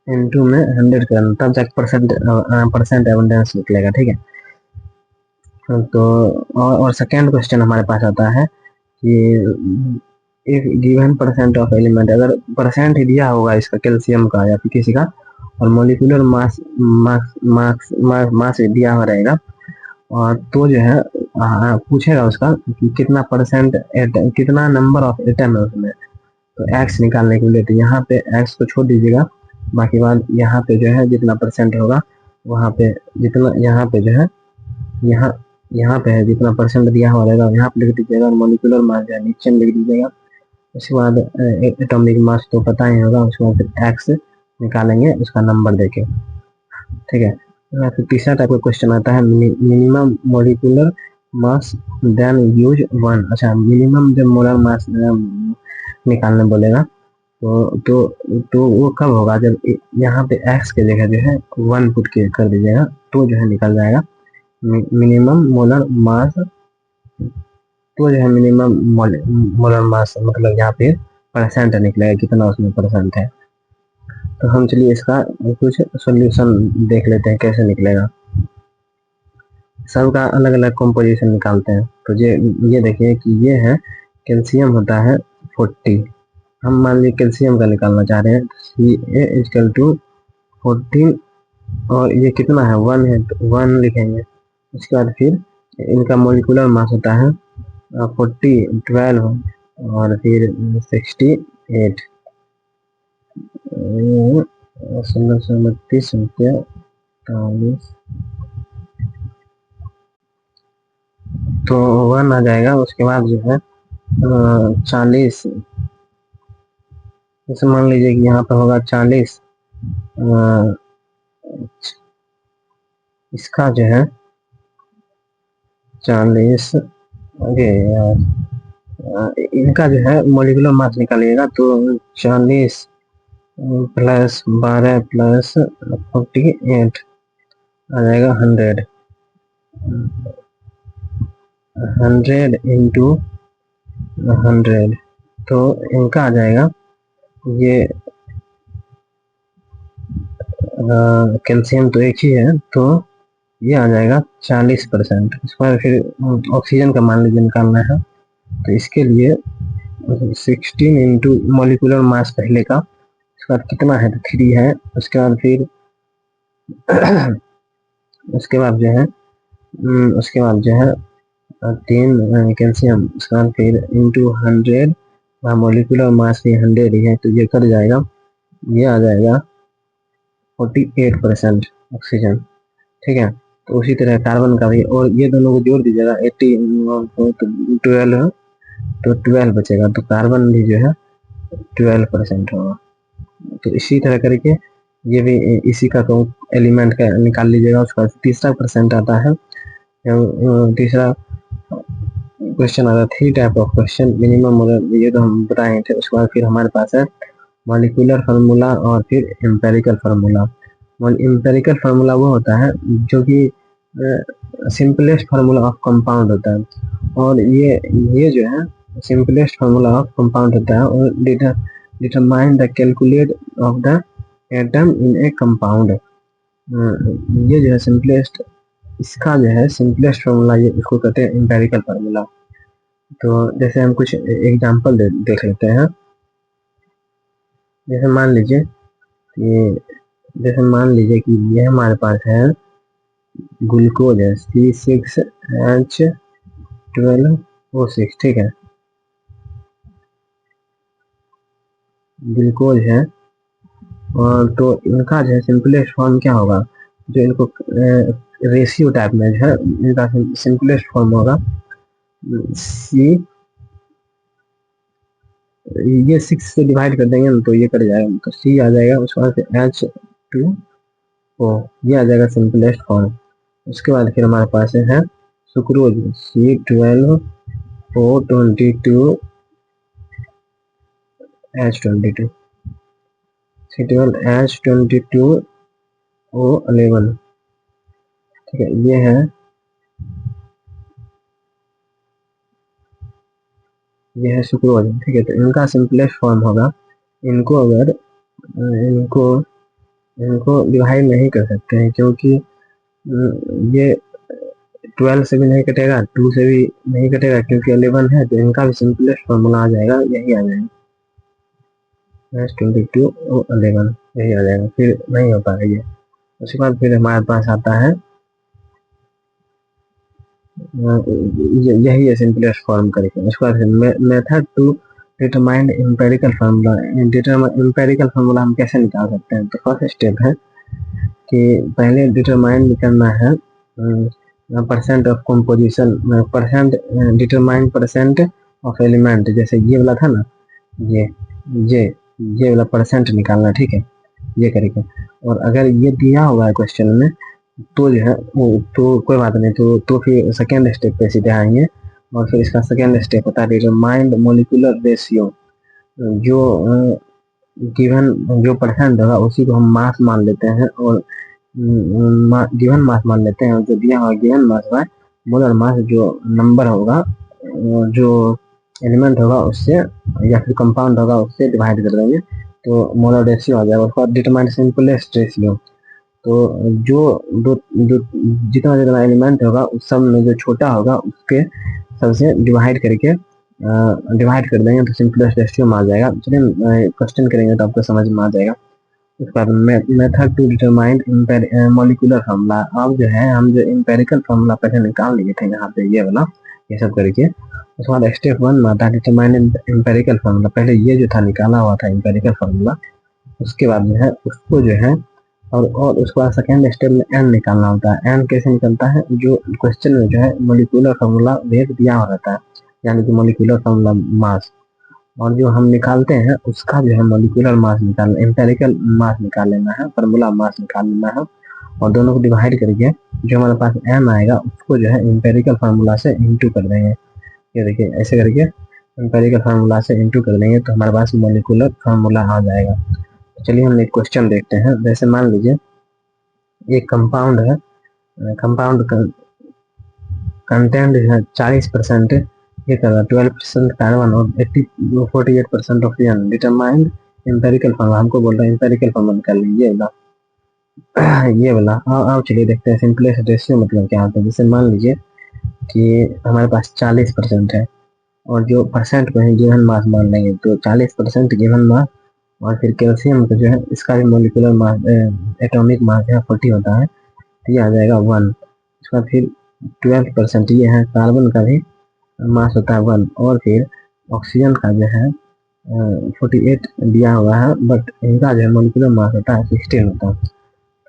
इनटू में 100 करना, तब जाके परसेंट एबंडेंस निकलेगा। ठीक है। तो और सेकेंड क्वेश्चन हमारे पास आता है कि एक गिवन परसेंट ऑफ एलिमेंट, अगर परसेंट ही दिया होगा इसका कैल्शियम का या फिर किसी का, और मॉलिक्यूलर मास मास मास मास दिया हुआ रहेगा, और तो जो है पूछेगा उसका कि कितना परसेंट, कितना नंबर ऑफ एटम है उसमें। तो एक्स निकालने के लिए, तो यहाँ पे एक्स को छोड़ दीजिएगा, बाकी बात यहाँ पे जो है जितना परसेंट होगा वहाँ पे, जितना यहाँ पे जो है यहाँ यहाँ पे है जितना परसेंट दिया हुआ रहेगा यहाँ पे लिख दीजिएगा, और मॉलिक्यूलर मास जो है नीचे में लिख दीजिएगा। उसके बाद एटॉमिक मास तो पता ही होगा, उसके बाद फिर एक्स निकालेंगे उसका नंबर देके। ठीक है। फिर तीसरा टाइप का क्वेश्चन आता है minimum molecular mass then use 1। अच्छा, मिनिमम जब मोलर मास निकालने बोलेगा तो वो कब होगा, जब यहाँ पे एक्स के जगह जो है 1 पुट के कर दीजिएगा, तो जो है निकल जाएगा मिनिमम मोलर मास। तो जो है मिनिमम मोलर मास मतलब यहाँ पे परसेंट निकलेगा, कितना उसमें परसेंट है। तो हम चलिए इसका कुछ सॉल्यूशन देख लेते हैं कैसे निकलेगा। सबका अलग अलग कंपोजिशन निकालते हैं। तो ये देखिए कि ये है कैल्शियम होता है 40। हम मान लीजिए कैल्शियम का निकालना चाह रहे हैं, Ca=14, और ये कितना है 1 है, तो 1 लिखेंगे। उसके बाद फिर इनका मोलिकुलर मास होता है 40, 12 और फिर 68, 1632 तो 1 आ जाएगा। उसके बाद जो है 40, जैसे मान लीजिए कि यहाँ पर होगा 40, इसका जो है 40, अरे यार, इनका जो है मोलिकुलर मास निकालिएगा तो 40 प्लस 12 प्लस 48 आ जाएगा 100, 100 इंटू 100, तो इनका आ जाएगा ये कैल्शियम तो एक ही है, तो ये आ जाएगा 40%। इस पर फिर ऑक्सीजन का मान लीजिए निकालना है, तो इसके लिए 16 इंटू मोलिकुलर मास पहले का, उसके बाद कितना है तो 3 है। उसके बाद फिर उसके बाद जो है उसके बाद जो है 3 कैल्शियम, उसके बाद फिर इंटू 100, मोलिकुलर मास भी 100 ही है, तो ये कर जाएगा, ये आ जाएगा 48% ऑक्सीजन। ठीक है। तो उसी तरह कार्बन का भी, और ये दोनों को जोड़ दीजिएगा 80 12, तो 12 बचेगा, तो कार्बन भी जो है 12% होगा। तो इसी तरह करके ये भी इसी का एलिमेंट का निकाल लीजिएगा। उसका तीसरा परसेंट आता है, तीसरा क्वेश्चन आता है 3 टाइप ऑफ क्वेश्चन मिनिमम, ये तो हम बताए थे। उसके बाद फिर हमारे पास है मॉलिक्यूलर फार्मूला और फिर एम्पेरिकल फार्मूला। एम्पेरिकल फार्मूला वो होता है जो कि सिंपलेस्ट फार्मूला ऑफ कंपाउंड होता है, और ये जो है सिंपलेस्ट फार्मूला ऑफ कंपाउंड होता है, और determine the calculate of the atom in A compound. ये जो है सिंपलेस्ट, इसका जो है सिंपलेस्ट फार्मूला, ये इसको कहते हैं एम्पेरिकल फार्मूला। तो जैसे हम कुछ एग्जांपल देख लेते हैं। जैसे मान लीजिए कि ये हमारे पास है ग्लूकोज है C6H12O6, ठीक है, ग्लूकोज है। और तो इनका जो है सिंपलेस्ट फॉर्म क्या होगा, जो इनको रेशियो टाइप में जो है इनका सिंपलेस्ट फॉर्म होगा सी, ये 6 से डिवाइड कर देंगे तो ये कट जाएगा, तो सी आ जाएगा। उसके बाद H2O, ये आ जाएगा सिंपलेस्ट फॉर्म। उसके बाद फिर हमारे पास है सुक्रोज C12O22H22, C12H22O11, ठीक है, ये है सुक्रोज, ठीक है। तो इनका सिंपलेस्ट फॉर्म होगा, इनको अगर इनको डिवाइड नहीं कर सकते हैं, क्योंकि ये 12 से भी नहीं कटेगा, 2 से भी नहीं कटेगा, क्योंकि 11 है, तो इनका भी सिंपलेस्ट फॉर्मूला आ जाएगा, यही आ जाएगा H22O11, यही आ जाएगा, फिर नहीं हो पाएगा ये। उसके बाद फिर हमारे पास आता है यही है सिंपलेस्ट फॉर्म करके। उसके बाद method to determine empirical formula. Empirical formula हम कैसे निकाल सकते हैं, तो फर्स्ट स्टेप है कि पहले डिटरमाइन करना है percent of composition, determine percent of element. जैसे ये वाला था ना, ये ये वाला परसेंट निकालना, ठीक है, ये करके। और अगर ये दिया हुआ है क्वेश्चन में तो जो है वो तो कोई बात नहीं, तो फिर सेकेंड स्टेप पे सीधे आएंगे, और फिर इसका सेकेंड स्टेप होता है डिटरमाइन मॉलिक्यूलर रेशियो। जो गिवन जो परसेंट होगा उसी को हम मास मान लेते हैं, और गिवन मास मान लेते हैं, और जो दिया हुआ गिवन मास है मोलर मास, जो नंबर होगा, जो एलिमेंट होगा उससे या फिर कंपाउंड होगा उससे डिवाइड कर देंगे, तो मोलर रेशियो आ जाएगा। उसके बाद डिटरमाइन सिंपलेस्ट रेशियो, तो जो जितना जितना एलिमेंट होगा उस सब में जो छोटा होगा उसके सबसे डिवाइड कर देंगे, तो सिंपलेस्ट रेशियो में आ जाएगा। चलिए क्वेश्चन करेंगे तो आपको समझ में आ जाएगा। उसके बाद method to determine molecular formula. अब जो है हम जो एम्पेरिकल फार्मूला पहले निकाल लिए थे यहाँ पे, ये वाला, ये सब करके। उसके बाद स्टेप 1 में आता है डिटरमाइन एम्पेरिकल फार्मूला। पहले ये जो था निकाला हुआ था एम्पेरिकल फार्मूला, उसके बाद जो है उसको जो है और उसके बाद सेकेंड स्टेप में एन निकालना होता है। एन कैसे निकलता है, जो क्वेश्चन में जो है मॉलिक्यूलर फार्मूला वेट दिया हुआ रहता है, यानी कि मॉलिक्यूलर फार्मूला मास, और जो हम निकालते हैं उसका जो है मॉलिक्यूलर मास निकालना, एम्पेरिकल मास निकाल लेना है, फार्मूला मास निकाल लेना है, और दोनों को डिवाइड करके जो हमारे पास एन आएगा उसको जो है एम्पेरिकल फार्मूला से इंटू कर देंगे। ये देखिए ऐसे करके एम्पेरिकल फार्मूला से इंटू कर देंगे तो हमारे पास मॉलिक्यूलर फार्मूला आ जाएगा। चलिए हम एक क्वेश्चन देखते हैं। जैसे मान लीजिए एक कंपाउंड है, कंपाउंड कंटेंट है 40%, ये कर रहा है 12% कार्बन और 48% ऑक्सीजन। डिटरमाइंड एम्पेरिकल फार्मूला, हमको बोल रहा है एम्पेरिकल फार्मूला निकाल लीजिए ये वाला। आओ चलिए देखते हैं सिंपलेस्ट रेशियो मतलब क्या होता है। जैसे मान लीजिए कि हमारे पास 40% है, और जो परसेंट को है गिवन मास मान लेंगे, तो 40% गिवन मास, और फिर कैल्शियम का जो है इसका भी मॉलिक्यूलर मास, एटॉमिक मास है 40 होता है, तो ये आ जाएगा 1। उसका फिर 12% ये है, कार्बन का भी मास होता है 1, और फिर ऑक्सीजन का जो है 48 दिया हुआ है, बट इनका जो है मॉलिक्यूलर मास होता है 16 होता है।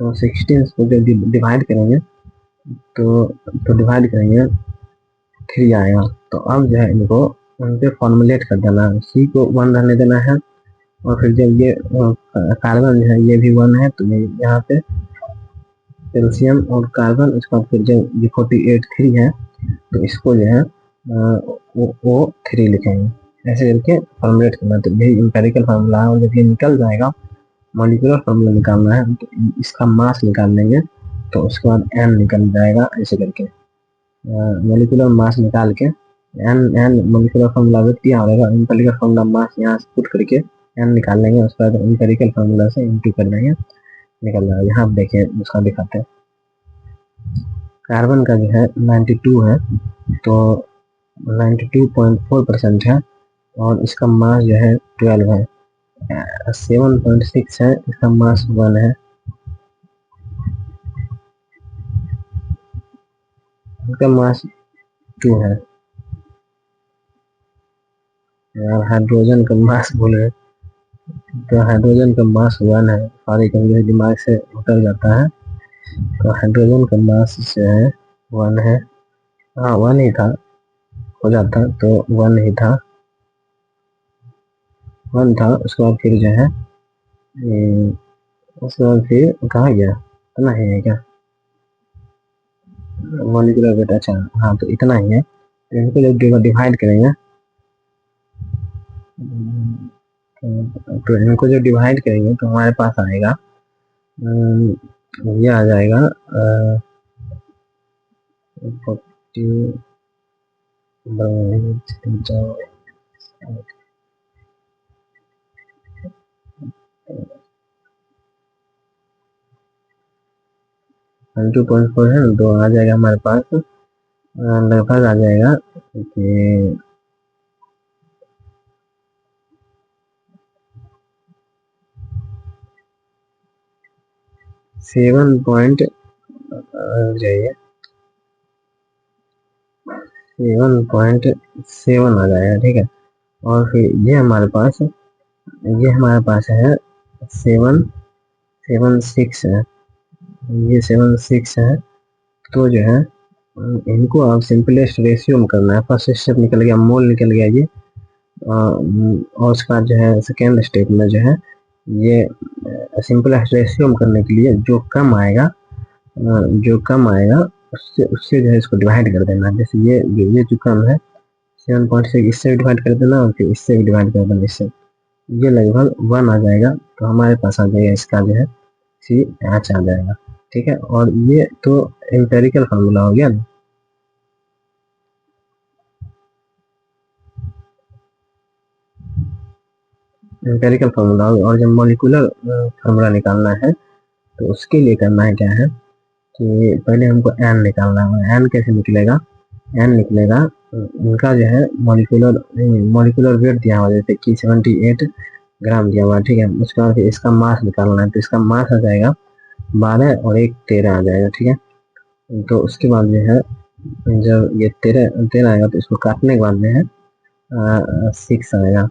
तो 16 को जब डिवाइड करेंगे तो डिवाइड करेंगे 3 आएगा। तो अब जो है इनको उनके फॉर्मुलेट कर देना है। सी को 1 रहने देना है, और फिर जब ये कार्बन जो है ये भी 1 है, तो यहाँ पे कैल्शियम और कार्बन, उसका फिर जब ये 48 3 है, तो इसको जो है O3 लिखेंगे। ऐसे करके फॉर्मुलेट करना। तो यही इम्पेरिकल फार्मूला है। और जब ये निकल जाएगा, मॉलिक्यूलर फार्मूला निकालना है, तो इसका मास निकाल लेंगे, तो उसके बाद n निकल जाएगा। ऐसे करके मॉलिक्यूलर मास निकाल के n मॉलिक्यूलर फार्मूला दिया रहेगा, इम्पेरिकल फार्मूला मास यहाँ से पुट करके n निकाल लेंगे, उसके बाद इम्पेरिकल फार्मूला से इंटू कर देंगे, निकल जाएगा। यहाँ देखिए उसका दिखाते हैं। कार्बन का जो है 92 है, तो 92.4% है, और इसका मास जो है 12 है। 7.6 है, इसका मास 1 है। इसका मास 2 है। यार हाइड्रोजन का मास बोले तो हाइड्रोजन का मास 1 है। सारी कमजोरी दिमाग से उतर जाता है। तो हाइड्रोजन का मास जो है 1 है। हाँ 1 ही था, हो जाता तो 1 ही था, 1 था। उसके बाद फिर जो है उसके बाद फिर कहाँ गया, इतना ही है क्या मॉलिक्यूलर वेट? अच्छा हाँ, तो इतना ही है। इनको जब डिवाइड करेंगे, तो इनको जब डिवाइड करेंगे तो हमारे पास आएगा, ये आ जाएगा 2.4 है, तो आ जाएगा हमारे पास लगभग आ जाएगा कि 7 पॉइंट जाइए 7.7 आ जाएगा। ठीक है। और फिर ये हमारे पास है 7.6 है, ये 7.6 है। तो जो है इनको आप सिंपलेस्ट रेशियो में करना है। फर्स्ट स्टेप निकल गया, मोल निकल गया ये, और उसका जो है सेकेंड स्टेप में जो है ये सिंपलेस्ट रेशियो में करने के लिए जो कम आएगा, उससे जो है इसको डिवाइड कर देना। जैसे ये जो कम है 7.6, इससे भी डिवाइड कर देना, और फिर इससे भी डिवाइड कर देना, इससे ये लगभग 1 आ जाएगा। तो हमारे पास आ जाएगा इसका जो है CH आ जाएगा। ठीक है। और ये तो एम्पेरिकल फार्मूला हो गया ना। एम्पेरिकल फार्मूला, और जब मॉलिक्यूलर फार्मूला निकालना है, तो उसके लिए करना है क्या है कि पहले हमको n निकालना है। n कैसे निकलेगा? n निकलेगा, इनका जो है मॉलिक्यूलर वेट दिया हुआ, जैसे कि 78 ग्राम दिया हुआ। ठीक है। उसके बाद इसका मास निकालना है, तो इसका मास आ जाएगा 12 और 1 13 आ जाएगा। ठीक है। तो उसके बाद जो है जब ये 13 आएगा, तो इसको काटने के बाद जो है 6 आएगा।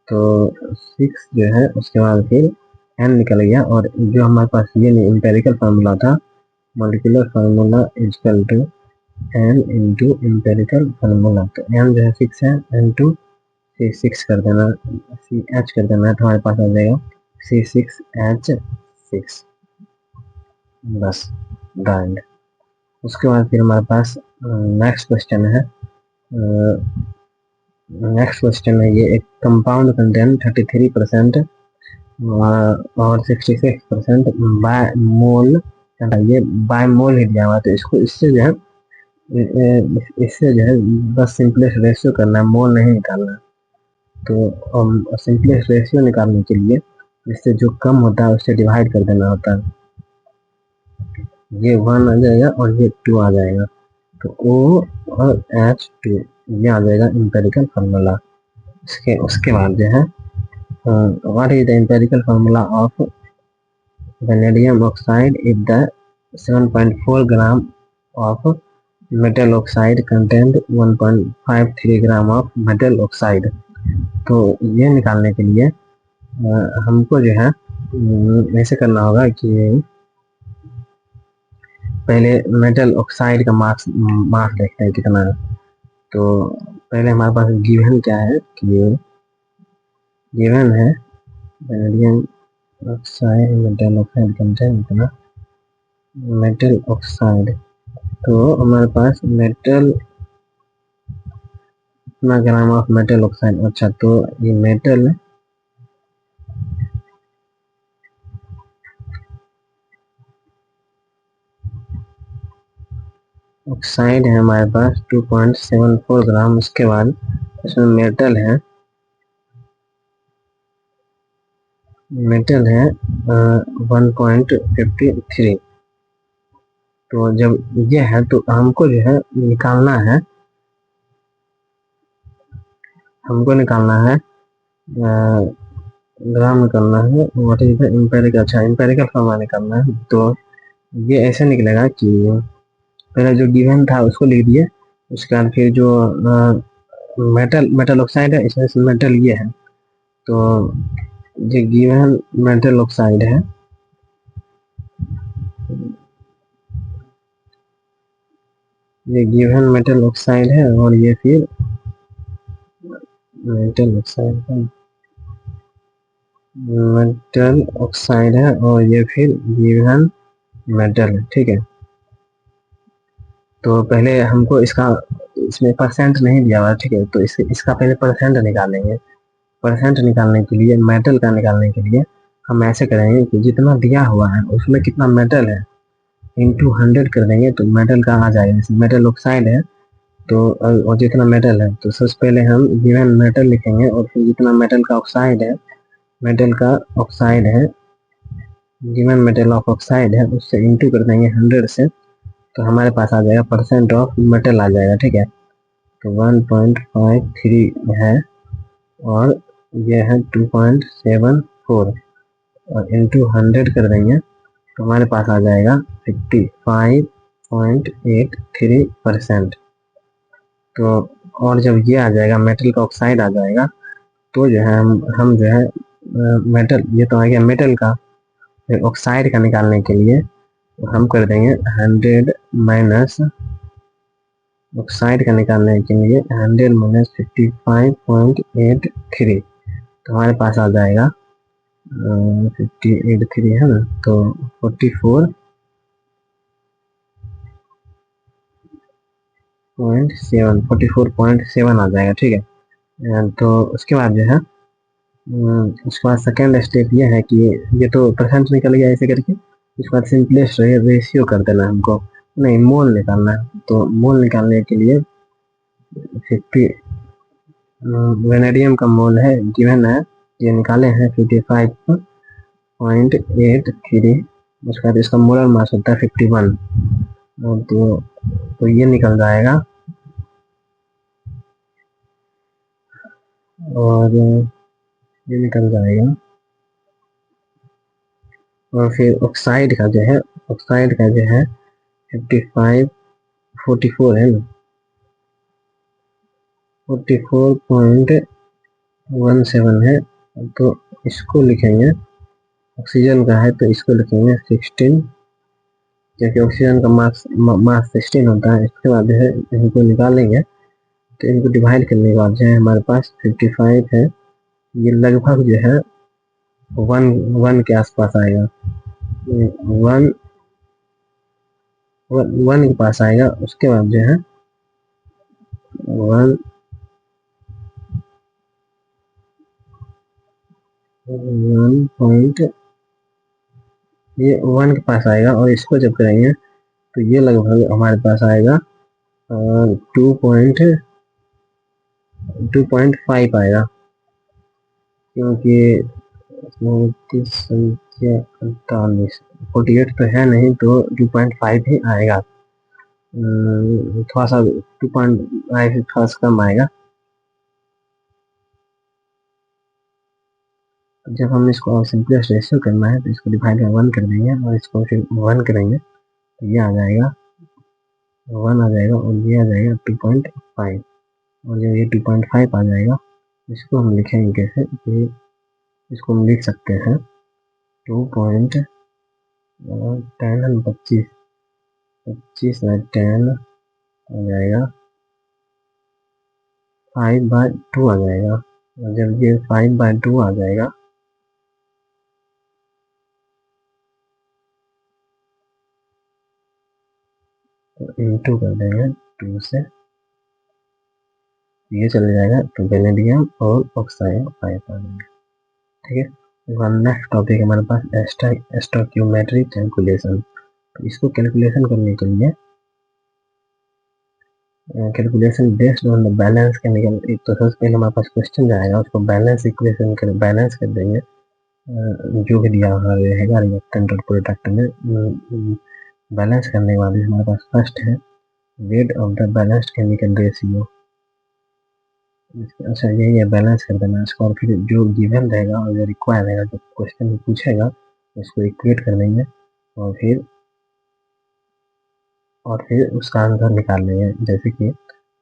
तो 6 जो है, उसके बाद फिर n निकल गया। और जो हमारे पास ये एम्पेरिकल फार्मूला था, molecular formula equal to n into empirical formula. तो n जो है 6 है, इंटू C6 कर देना, CH कर देना है, तो हमारे पास आ जाएगा C6H6। बस डाइंड। उसके बाद फिर हमारे पास नेक्स्ट क्वेश्चन है। ये एक कंपाउंड कंटेन 33% और 66% बाय मोल, ये बाय मोल ही दिया हुआ। तो इसको इससे जो है बस सिंपलेस्ट रेशियो करना है, मोल नहीं निकालना है। तो सिंपलेस्ट रेशियो निकालने के लिए इससे जो कम होता है उससे डिवाइड कर देना होता है। ये 1 आ जाएगा और ये 2 आ जाएगा। तो O और H2 ये आ जाएगा एम्पेरिकल फार्मूला। उसके बाद जो है what is the empirical formula of vanadium oxide if the 7.4 gram of metal oxide contained 1.53 gram of metal oxide। तो ये निकालने के लिए हमको जो है ऐसे करना होगा कि पहले मेटल ऑक्साइड का मास देखते हैं कितना है। तो पहले हमारे पास गिवन क्या है कि गिवन है vanadium oxide metal oxide content इतना मेटल ऑक्साइड, तो हमारे पास मेटल इतना ग्राम ऑफ मेटल ऑक्साइड। अच्छा, तो ये मेटल ऑक्साइड है हमारे पास 2.74 ग्राम। उसके बाद इसमें मेटल है 1.53। तो जब ये है तो हमको जो है निकालना है, ग्राम निकालना है। व्हाट इज द एम्पेरिकल, अच्छा एम्पेरिकल फॉर्मूला निकालना है। तो ये ऐसे निकलेगा कि पहले जो गिवन था उसको लिख दिए, उसके बाद फिर जो मेटल ऑक्साइड है, इसमें मेटल ये है, तो ये गिवन मेटल ऑक्साइड है, ये गिवन मेटल ऑक्साइड है, और ये फिर मेटल ऑक्साइड है, मेटल ऑक्साइड है, और ये फिर गिवन मेटल है। ठीक है, तो पहले हमको इसमें परसेंट नहीं दिया हुआ, ठीक है, तो इसका पहले परसेंट निकालेंगे। परसेंट निकालने के लिए, मेटल का निकालने के लिए हम ऐसे करेंगे कि जितना दिया हुआ है उसमें कितना मेटल है इंटू 100 कर देंगे, तो मेटल का आ जाएगा। जैसे मेटल ऑक्साइड है तो और जितना मेटल है, तो सबसे पहले हम गिवन मेटल लिखेंगे, और फिर जितना मेटल का ऑक्साइड है, गिवन मेटल ऑफ ऑक्साइड है, उससे इंटू कर देंगे 100 से, तो हमारे पास आ जाएगा परसेंट ऑफ मेटल आ जाएगा। ठीक है, तो 1.53 है, और ये है 2.74, और इंटू 100 कर देंगे तो हमारे पास आ जाएगा 55.83%। तो और जब ये आ जाएगा, मेटल का ऑक्साइड आ जाएगा, तो जो है हम जो है मेटल, ये तो आ गया मेटल का, फिर ऑक्साइड का निकालने के लिए हम कर देंगे 100 माइनस, ऑक्साइड का निकालने के लिए 100 माइनस 55.83, तो हमारे पास आ जाएगा 583 है ना, तो 44.7 आ जाएगा। ठीक है, तो उसके बाद जो है उसके बाद सेकेंड स्टेप ये है कि ये तो परसेंट निकल गया ऐसे करके, उसके बाद सिंपलेस्ट रेशियो कर देना है हमको, नहीं मोल निकालना है। तो मोल निकालने के लिए 50 वेनेडियम का मोल है गिवन है, ये निकाले हैं 55.83, उसके बाद इसका मोलर मास होता है 51, तो ये निकल जाएगा, और ये निकल जाएगा। और फिर ऑक्साइड का जो है 44 है ना, 44.17 है, तो इसको लिखेंगे, ऑक्सीजन का है तो इसको लिखेंगे 16, क्योंकि ऑक्सीजन का मास 16 होता है। इसके बाद जो है इनको निकालेंगे, तो इनको डिवाइड करने के बाद जो है हमारे पास 55 है, ये लगभग जो है वन के आसपास आएगा, वन वन के पास आएगा। उसके बाद जो है वन पॉइंट, ये वन के पास आएगा, और इसको जब करेंगे तो ये लगभग हमारे पास आएगा 2.5 आएगा, क्योंकि 48 तो है नहीं, तो 2.5 ही आएगा। थोड़ा सा 2.5 थोड़ा सा कम आएगा। जब हम इसको सिंपलेस्ट रेशियो करना है, तो इसको डिवाइड बाय 1 कर देंगे, और इसको फिर 1 करेंगे, तो ये आ जाएगा 1 आ जाएगा, और ये आ जाएगा 2.5, और जब ये 2.5 आ जाएगा, इसको हम लिखेंगे कैसे कि इसको हम लिख सकते हैं 2.10 25 25/10 आ जाएगा 5/2 आ जाएगा, और जब ये 5/2 आ जाएगा, इंटू कर देंगे 2 से, ये चले जाएगा तो वेनेडियम और ऑक्साइड 5 आ जाएगा। ठीक है, नेक्स्ट टॉपिक है हमारे पास स्टोइकियोमेट्रिक कैलकुलेशन। तो इसको कैलकुलेशन करने के लिए calculation based on the balance chemical, एक तो सबसे पहले हमारे पास क्वेश्चन जाएगा, उसको बैलेंस इक्वेशन कर बैलेंस कर देंगे, जो भी दिया हुआ रहेगा रिएक्टेंट और प्रोडक्ट में बैलेंस करने के बाद हमारे पास फर्स्ट है rate of the balanced chemical ratio. अच्छा यही है, बैलेंस कर देना इसको, और फिर जो गिवन रहेगा और जो रिक्वायर रहेगा, जो क्वेश्चन पूछेगा उसको इक्वेट कर देंगे और फिर उसका आंसर निकाल लेंगे। जैसे कि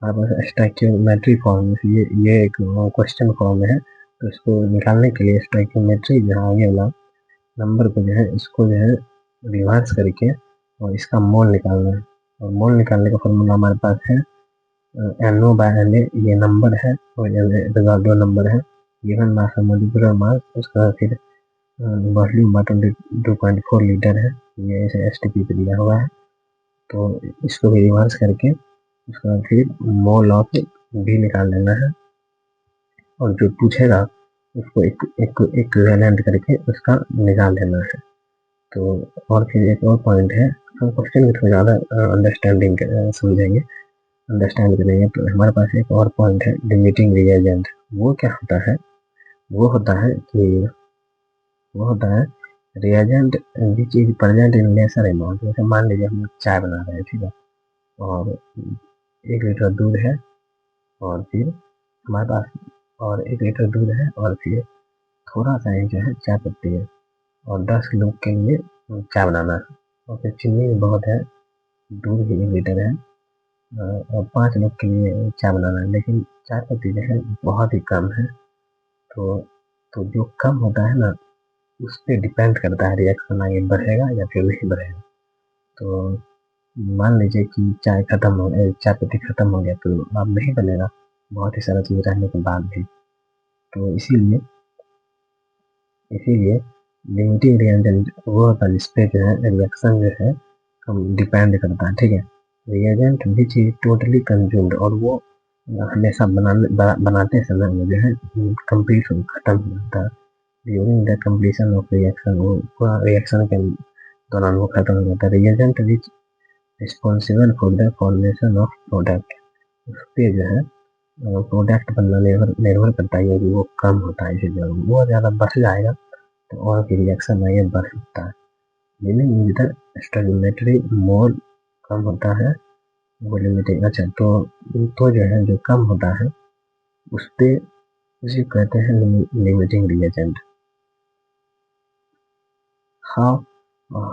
आप स्टोइकियोमेट्री फॉर्म, ये एक क्वेश्चन फॉर्म है, तो इसको निकालने के लिए स्टोइकियोमेट्री जो है आगे वाला नंबर को जो है इसको जो है रिवर्स करके और इसका मोल निकालना है। और मोल निकालने का फॉर्मूला हमारे पास है NO बाय NA, ये नंबर है और दो नंबर है, गिवन मास और मोलिकुलर मास, उसका फिर वॉल्यूम 2.4 लीटर है, ये इसे STP पे दिया हुआ है। तो इसको भी रिवर्स करके उसका फिर मोल ऑफ भी निकाल लेना है और जो पूछेगा उसको एक वैलेंट करके उसका निकाल लेना है। तो और फिर एक और पॉइंट है, हम क्वेश्चन को थोड़ा ज़्यादा अंडरस्टैंड करेंगे तो हमारे पास एक और पॉइंट है लिमिटिंग रिएजेंट। वो क्या होता है, वो होता है reagent which is present in lesser amount. जैसे मान लीजिए हम चाय बना रहे हैं, ठीक है, और 1 लीटर दूध है, और फिर हमारे पास और 1 लीटर दूध है, और फिर थोड़ा सा ही जो है चाय पत्ती है, और 10 लोग के लिए चाय बनाना है, और फिर चीनी भी बहुत है, दूध भी 1 लीटर है, और 5 लोग के लिए चाय बनाना है, लेकिन चाय पत्ती जो है बहुत ही कम है। तो जो कम होता है ना, उस पर डिपेंड करता है रिएक्शन आगे बढ़ेगा या फिर नहीं बढ़ेगा। तो मान लीजिए कि चाय पत्ती खत्म हो गया तो अब नहीं बनेगा, बहुत ही सारा चीज़ रहने के बाद भी। तो इसीलिए लिमिटिंग रिएजेंट वो होता है जिसपे जो है रिएक्शन जो है कम डिपेंड करता है। ठीक है, reagent which is totally consumed, और वो हमेशा बनाते समय वो जो है कंप्लीट खत्म हो जाता है। During the completion of reaction, वो पूरा रिएक्शन के दौरान वो खत्म हो जाता है। Reagent which responsible for the formation of product, उस पर जो है प्रोडक्ट बनना निर्भर करता है कि वो कम होता है, इसलिए वो ज़्यादा बढ़ जाएगा तो और भी रिएक्शन आगे बढ़ सकता है। मीनिंग इधर स्टोइकियोमेट्री मोल कम होता है, वो लिमिटिंग। अच्छा तो जो है जो कम होता है उस पे उसे कहते हैं limiting reagent. How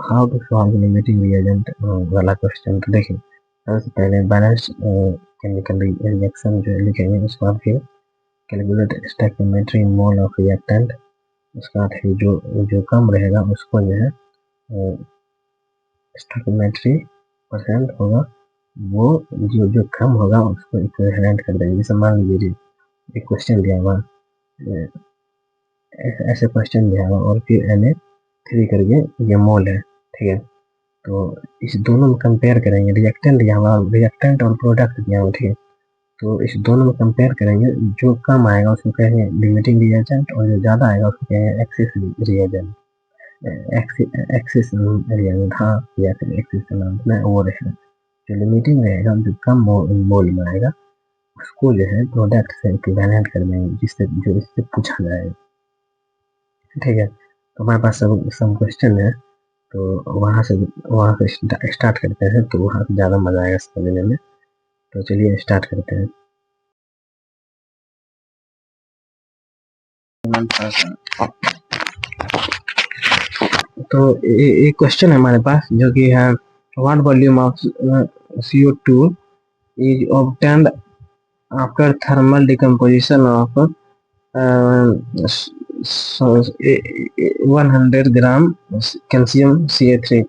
how to solve limiting reagent वाला क्वेश्चन, तो देखिए सबसे पहले बैलेंस केमिकल रिएक्शन जो लिखेंगे, उसके बाद फिर calculate stoichiometry mole of reactant, उसके बाद फिर जो कम रहेगा उसको जो है स्टोइकियोमेट्री परसेंट होगा, वो जो कम होगा उसको इक्विवेलेंट कर देंगे। जैसे मान लीजिए एक क्वेश्चन दिया हुआ, ऐसे क्वेश्चन दिया हुआ और फिर Na3 करके ये मोल है, ठीक है, तो इस दोनों में कंपेयर करेंगे, रिएक्टेंट दिया हुआ, रिएक्टेंट और प्रोडक्ट दिया हुआ, ठीक है, तो इस दोनों में कंपेयर करेंगे, जो कम आएगा उसको कहेंगे लिमिटिंग रिएजेंट, और जो ज़्यादा आएगा उसको कहेंगे एक्सेस रिएजेंट। एक्सेस रिएजेंट, हाँ, या फिर एक्सेस का नाम है वो रहेगा। जो लिमिटिंग रहेगा, जो कम मोल में आएगा उसको जो है प्रोडक्ट से इक्विवेलेंट कर देंगे, जो इससे पूछा जाएगा। ठीक है, तो हमारे पास सब क्वेश्चन है, तो वहाँ से स्टार्ट करते हैं, तो वहाँ से ज़्यादा मज़ा आएगा समझने में। तो चलिए स्टार्ट करते हैं। तो एक क्वेश्चन है हमारे पास जो कि है what volume of CO2 is obtained after thermal decomposition of 100 gram calcium CO3।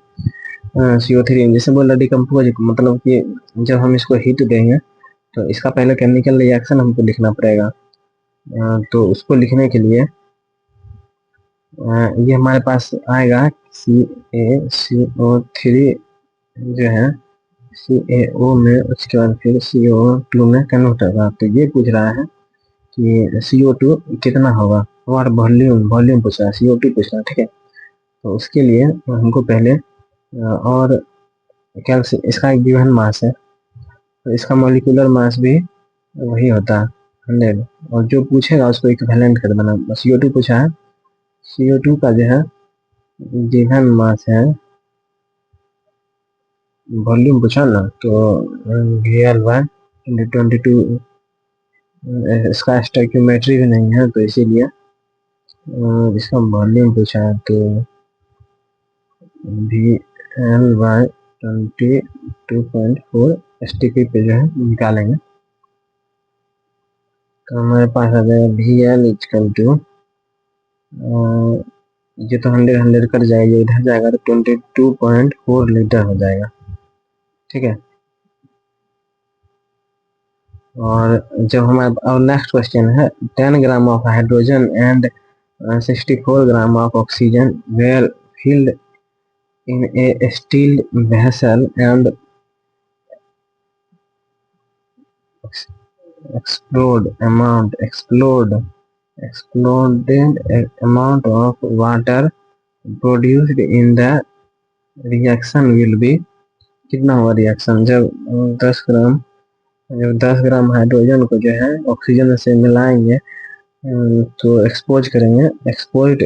जैसे बोला डिकम्पोज, मतलब कि जब हम इसको हीट देंगे तो इसका पहले केमिकल रिएक्शन हमको लिखना पड़ेगा। तो उसको लिखने के लिए ये हमारे पास आएगा CaCO3 जो है CaO में उसके बाद फिर CO2 में कन्वर्ट होगा। तो ये पूछ रहा है कि CO2 कितना होगा, और वॉल्यूम पूछ रहा है, CO2 पूछ रहा है, ठीक है। तो उसके लिए हमको पहले और क्या इसका गिवन मास है, तो इसका मॉलिक्यूलर मास भी वही होता है 100, और जो पूछेगा उसको इक्विवेलेंट कर देना। CO2 पूछा है, CO2 का जो है गिवन मास है, वॉल्यूम पूछा ना, तो VL/22, इसका स्टोइकियोमेट्री भी नहीं है तो इसीलिए इसका वॉल्यूम पूछा है, तो VL/22.4 STP पे जो है निकालेंगे। तो हमारे पास आ जाएगा VL इक्वल टू, ये तो 100 कट जाएगा, ये इधर जाएगा तो 22.4 लीटर हो जाएगा, ठीक है। और जब हमारे और नेक्स्ट क्वेश्चन है 10 gram of hydrogen and 64 gram of oxygen where filled in a steel vessel and exploded amount of water produced in the reaction will be, कितना हुआ रिएक्शन जब 10 ग्राम हाइड्रोजन को जो है ऑक्सीजन से मिलाएंगे, तो एक्सपोज करेंगे, expose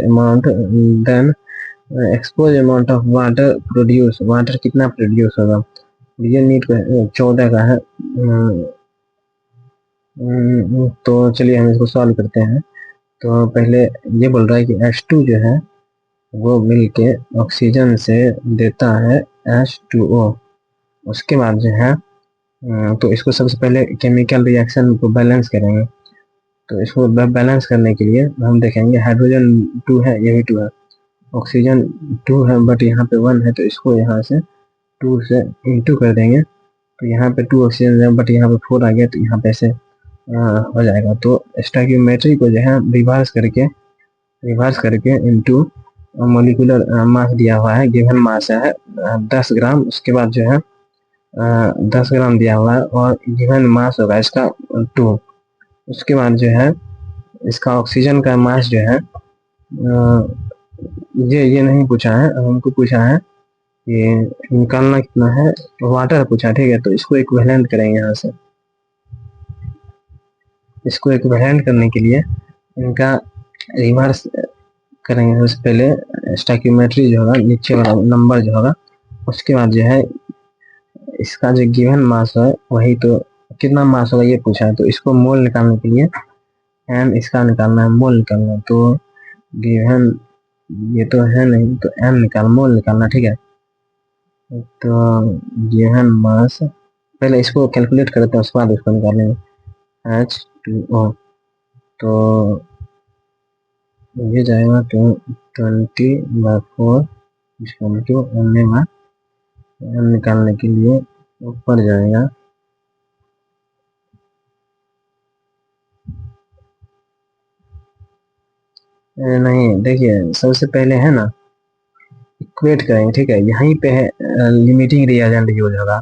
amount of water produce, water कितना प्रोड्यूस होगा, ये नीट 14 का है। तो चलिए हम इसको सॉल्व करते हैं। तो पहले ये बोल रहा है कि H2 जो है वो मिलके ऑक्सीजन से देता है H2O। उसके बाद जो है तो इसको सबसे पहले केमिकल रिएक्शन को बैलेंस करेंगे। तो इसको बैलेंस करने के लिए हम देखेंगे हाइड्रोजन 2 है, ये भी 2 है, ऑक्सीजन 2 है बट यहाँ पे 1 है, तो इसको यहाँ से 2 से इंटू कर देंगे। तो यहाँ पे 2 ऑक्सीजन है बट यहाँ पे 4 आ गया, तो यहाँ पे ऐसे हो जाएगा। तो स्टोइकियोमेट्री को जो है रिवर्स करके इनटू मॉलिक्यूलर मास दिया हुआ है, गिवन मास है 10 ग्राम, उसके बाद जो है 10 ग्राम दिया हुआ है और गिवन मास होगा इसका 2। उसके बाद जो है इसका ऑक्सीजन का मास जो है ये नहीं पूछा है, हमको पूछा है ये निकालना कितना है, वाटर पूछा, ठीक है। तो इसको इक्विवेलेंट करेंगे यहाँ से। इसको इक्विवेलेंट करने के लिए इनका रिवर्स करेंगे। सबसे पहले स्टोइकियोमेट्री जो होगा, नीचे वाला नंबर जो होगा, उसके बाद जो है इसका जो गिवन मास है वही, तो कितना मास होगा ये पूछा है। तो इसको मोल निकालने के लिए एम इसका निकालना है, मोल निकालना है। तो गिवन ये तो है नहीं, तो एम मोल निकालना, ठीक है। तो गिवन मास पहले इसको कैलकुलेट करते हैं, उसके बाद इसको निकालेंगे H2O। तो ये जाएगा 20/4 एम निकालने के लिए ऊपर जाएगा, नहीं देखिए सबसे पहले है ना इक्वेट करेंगे, ठीक है। यहीं पे है लिमिटिंग रिएजेंट यूज होगा,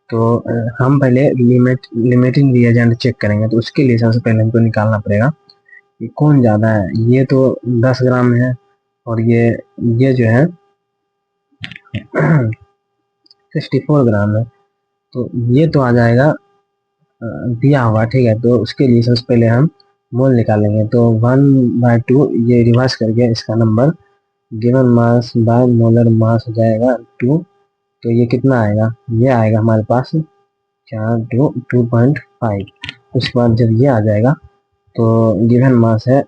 तो हम पहले लिमिटिंग रिएजेंट चेक करेंगे। तो उसके लिए सबसे पहले हमको निकालना पड़ेगा कि कौन ज़्यादा है। ये तो 10 ग्राम है और ये जो है 64 ग्राम है, तो ये तो आ जाएगा दिया हुआ, ठीक है। तो उसके लिए सबसे पहले हम मोल निकालेंगे। तो 1/2 ये रिवर्स करके इसका number given mass by molar mass हो जाएगा 2। तो ये कितना आएगा, ये आएगा हमारे पास 2.5। उसके बाद जब ये आ जाएगा तो गिवन मास है,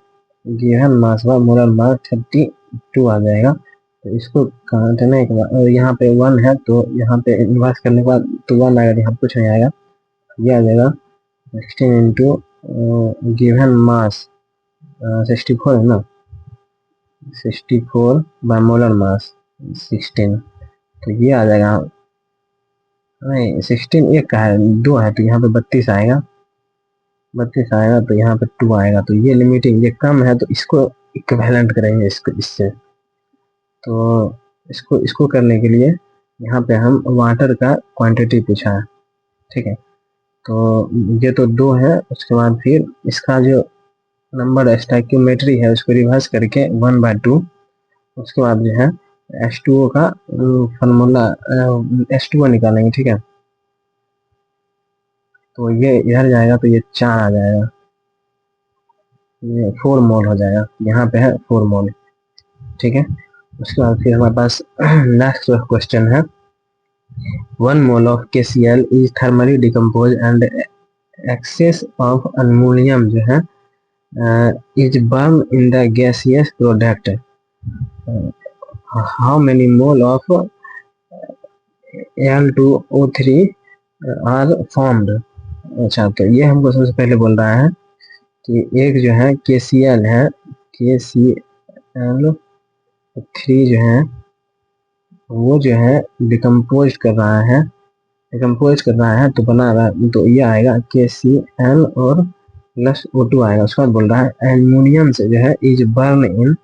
given mass by molar mass 32 आ जाएगा। तो इसको काटने के बाद यहाँ पे 1 है, तो यहाँ पे इन्वर्स करने के बाद तो 1 आएगा, यहाँ कुछ नहीं आएगा, ये आ जाएगा 16 इंटू गिवन मास 64 है ना, 64 बाय मोलर मास 16। तो ये आ जाएगा, नहीं 16 एक का है, 2 है, तो यहाँ पे 32 आएगा, 32 आएगा, तो यहाँ पे 2 आएगा। तो ये लिमिटिंग, ये कम है, तो इसको इक्विवेलेंट करेंगे इसको इससे। तो इसको करने के लिए यहाँ पे हम वाटर का क्वांटिटी पूछा है, ठीक है। तो ये तो 2 है। उसके बाद फिर इसका जो नंबर स्टोइकियोमेट्री है उसको रिवर्स करके 1/2। उसके बाद जो है H2O का फार्मूला H2O निकालेंगे, ठीक है। तो ये इधर जाएगा तो ये 4 आ जाएगा, ये 4 मोल हो जाएगा, यहाँ पे है 4 मोल, ठीक है। उसके बाद फिर हमारे पास नेक्स्ट क्वेश्चन है 1 mole of KCl is thermally decompose and excess of ammonium जो है is burn in the gaseous product, how many mole of Al2O3 are formed. अच्छा, तो ये हमको सबसे पहले बोल रहा है कि एक जो है KCl है, KCl3 जो है वो जो है डिकम्पोज कर रहा है, तो बना रहा है, तो ये आएगा KCl और प्लस O2 आएगा। उसके बाद बोल रहा है एल्यूमिनियम से जो है इज बर्न इन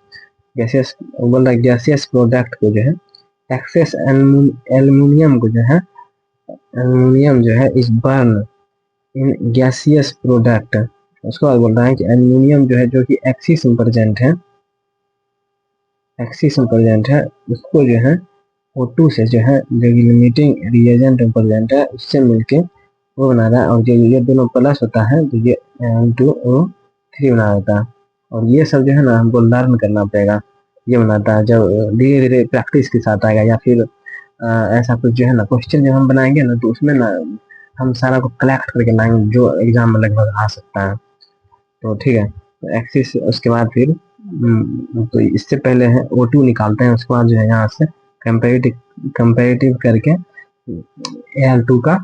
गैसियस, बोल रहा है गैसियस प्रोडक्ट को जो है एक्सेस एल्यूमिनियम को जो है एल्यूमिनियम जो है is burn in gaseous product. उसके बाद बोल रहा है कि एल्यूमिनियम जो है जो कि एक्सिस में प्रेजेंट है, उसको जो है O2 से जो है जो लिमिटिंग रिएजेंट में प्रेजेंट है उससे मिलके वो बना रहा है, और जो ये दोनों प्लस होता है तो ये N2O3 बना होता है। और ये सब जो है ना हमको लर्न करना पड़ेगा, ये बनाता है जब धीरे धीरे प्रैक्टिस के साथ आएगा, या फिर ऐसा कुछ जो है ना क्वेश्चन जब हम बनाएंगे ना तो उसमें ना हम सारा को कलेक्ट करके लाएंगे जो एग्जाम में लगभग आ सकता है। तो ठीक है, तो एक्सिस उसके बाद फिर तो इससे पहले है O2 निकालते हैं, उसके बाद जो है यहाँ से कंपेरेटिव करके Al2 का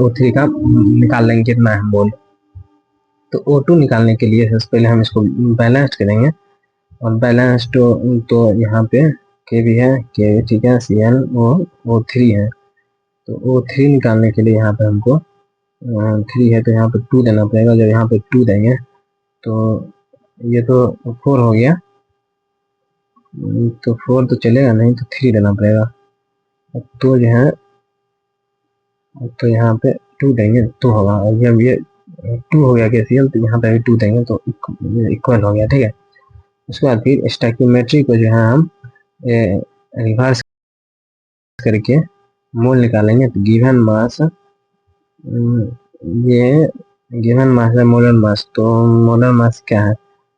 O3 का निकाल लेंगे कितना है मोल। तो O2 निकालने के लिए सबसे पहले हम इसको बैलेंस करेंगे, और बैलेंस तो यहाँ पे के भी है, के ठीक है, Cl और O3 है। तो O3 निकालने के लिए यहाँ पे हमको 3 है तो यहाँ पे 2 देना पड़ेगा। जब यहाँ पे 2 देंगे तो ये तो 4 हो गया, तो 4 तो चलेगा नहीं, तो 3 देना पड़ेगा। तो जो है तो यहाँ पे 2 देंगे तो होगा, और जब ये 2 हो गया KCl तो यहाँ पे भी 2 देंगे तो इक्वल हो गया, ठीक है। उसके बाद फिर स्टोइकियोमेट्री को जो है हम रिवर्स करके मोल निकालेंगे। तो गिवन मास, ये गिवन मास है मोलर मास, तो मोलर मास क्या है,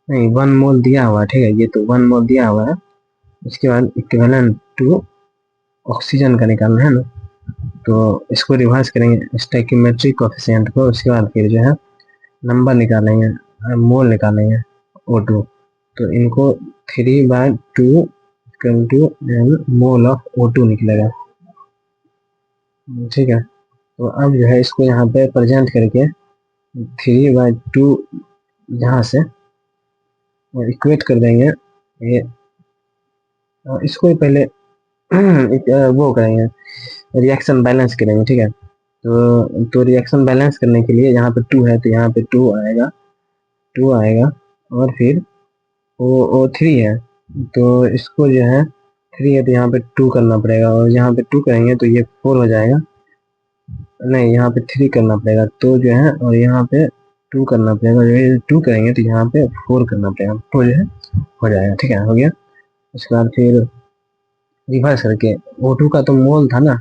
नहीं 1 मोल दिया हुआ है, ठीक है, ये तो 1 मोल दिया हुआ है। उसके बाद इक्विवेलेंट टू ऑक्सीजन का निकालना है ना, तो इसको रिवर्स करेंगे स्टोइकियोमेट्रिक कोएफिशिएंट को। उसके बाद फिर जो है नंबर निकालेंगे, मोल निकालेंगे O2, तो इनको 3/2 equal to mole of O2 निकलेगा, ठीक है। तो अब जो है इसको यहाँ पे प्रेजेंट करके 3/2 यहाँ से इक्वेट कर देंगे ये, इसको ही पहले वो करेंगे, रिएक्शन बैलेंस करेंगे, ठीक है। तो रिएक्शन बैलेंस करने के लिए यहाँ पे 2 है तो यहाँ पे 2 आएगा, और फिर O3 है तो इसको जो है 3 है तो यहाँ पे 2 करना पड़ेगा, और यहाँ पे 2 करेंगे तो ये 4 हो जाएगा, नहीं यहाँ पे 3 करना पड़ेगा तो जो है, और यहाँ पे 2 करना पड़ेगा, जो 2 करेंगे तो यहाँ पे 4 करना पड़ेगा, तो जो है हो जाएगा, ठीक है, हो गया। उसके बाद फिर रिवर्स करके O2 का तो मोल था ना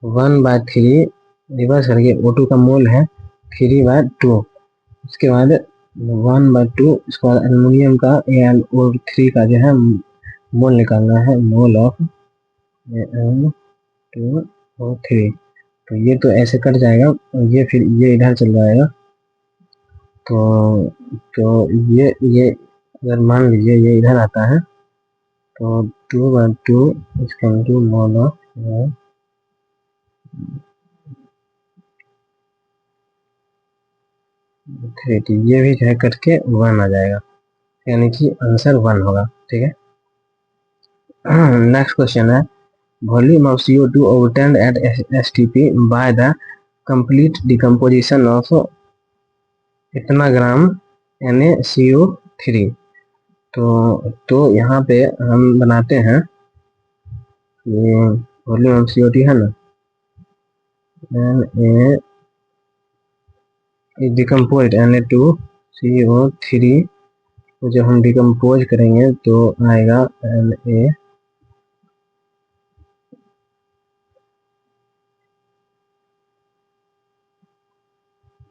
1/3, रिवर्स करके O2 का मोल है 3/2। उसके बाद 1/2, उसके बाद एल्युमिनियम का Al3 का जो है मोल निकालना है, मोल ऑफ Al2O3। तो ये तो ऐसे कट जाएगा, ये फिर ये इधर चल जाएगा, तो ये अगर मान लीजिए ये इधर आता है तो 2/2 इसका मोल ऑफ 3, ये भी जो है कट के 1 आ जाएगा, यानी कि आंसर 1 होगा, ठीक है। नेक्स्ट क्वेश्चन है volume of CO2 obtained at STP by the complete decomposition of इतना ग्राम NaCO3। तो यहाँ पे हम बनाते हैं वॉल्यूम ऑफ CO2 है ना, Na डिकम्पोज Na2CO3 तो जब हम डिकम्पोज करेंगे तो आएगा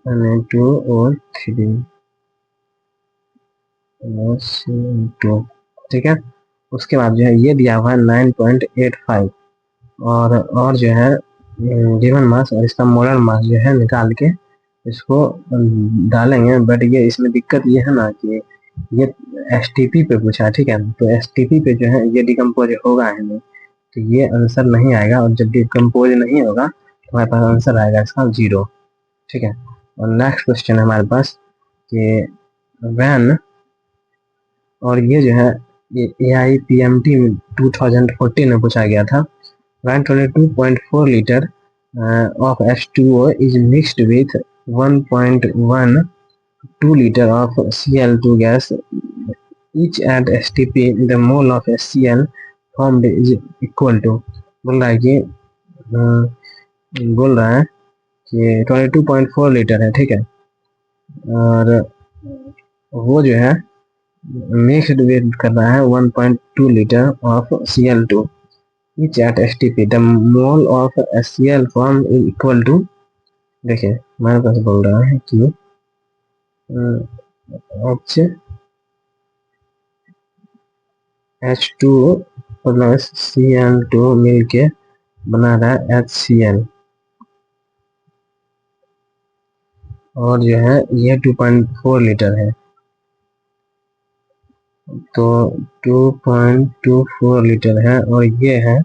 Na2O3 CO2, ठीक है। उसके बाद जो है ये दिया हुआ है 9.85 और जो है गिवन मास और इसका मोलर मास जो है निकाल के इसको डालेंगे। बट ये इसमें दिक्कत ये है ना कि ये STP पे पूछा है, ठीक है। तो STP पे जो है ये डिकम्पोज होगा ही नहीं, तो ये आंसर नहीं आएगा। और जब डिकम्पोज नहीं होगा तो हमारे पास आंसर आएगा इसका 0, ठीक है। और नेक्स्ट क्वेश्चन है हमारे पास कि वैन, और ये जो है AIPMT 2014 में पूछा गया था। When 22.4 liter of H2O is mixed with 1.12 liter of Cl2 gas, each at STP, the mole of HCl formed is equal to, बोल रहा है कि 22.4 लीटर है, ठीक है। और वो जो है मिक्स्ड विद कर रहा है 1.2 litre of Cl2 each at STP, the mole of HCl form is equal to, देखिए हमारे पास बोल रहा है कि H2 प्लस Cl2 मिलके बना रहा है HCl, और जो है ये 2.4 लीटर है, तो 2.24 लीटर है, और ये है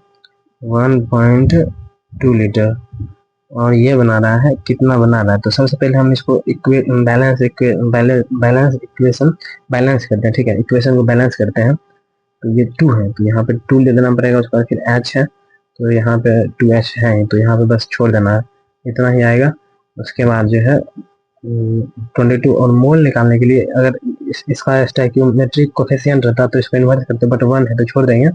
1.2 लीटर, और ये बना रहा है कितना बना रहा है। तो सबसे पहले हम इसको बैलेंस इक्वेशन बैलेंस करते हैं, ठीक है। इक्वेशन को बैलेंस करते हैं, तो ये 2 है तो यहाँ पे 2 ले देना पड़ेगा। उसके बाद फिर H है तो यहाँ पे 2H है, तो यहाँ पे बस छोड़ देना है, इतना ही आएगा। उसके बाद जो है 22, और मोल निकालने के लिए अगर इसका स्टोइकियोमेट्रिक कोफिशिएंट रहता तो इसको इन्वर्स करते, बट 1 है तो छोड़ देंगे।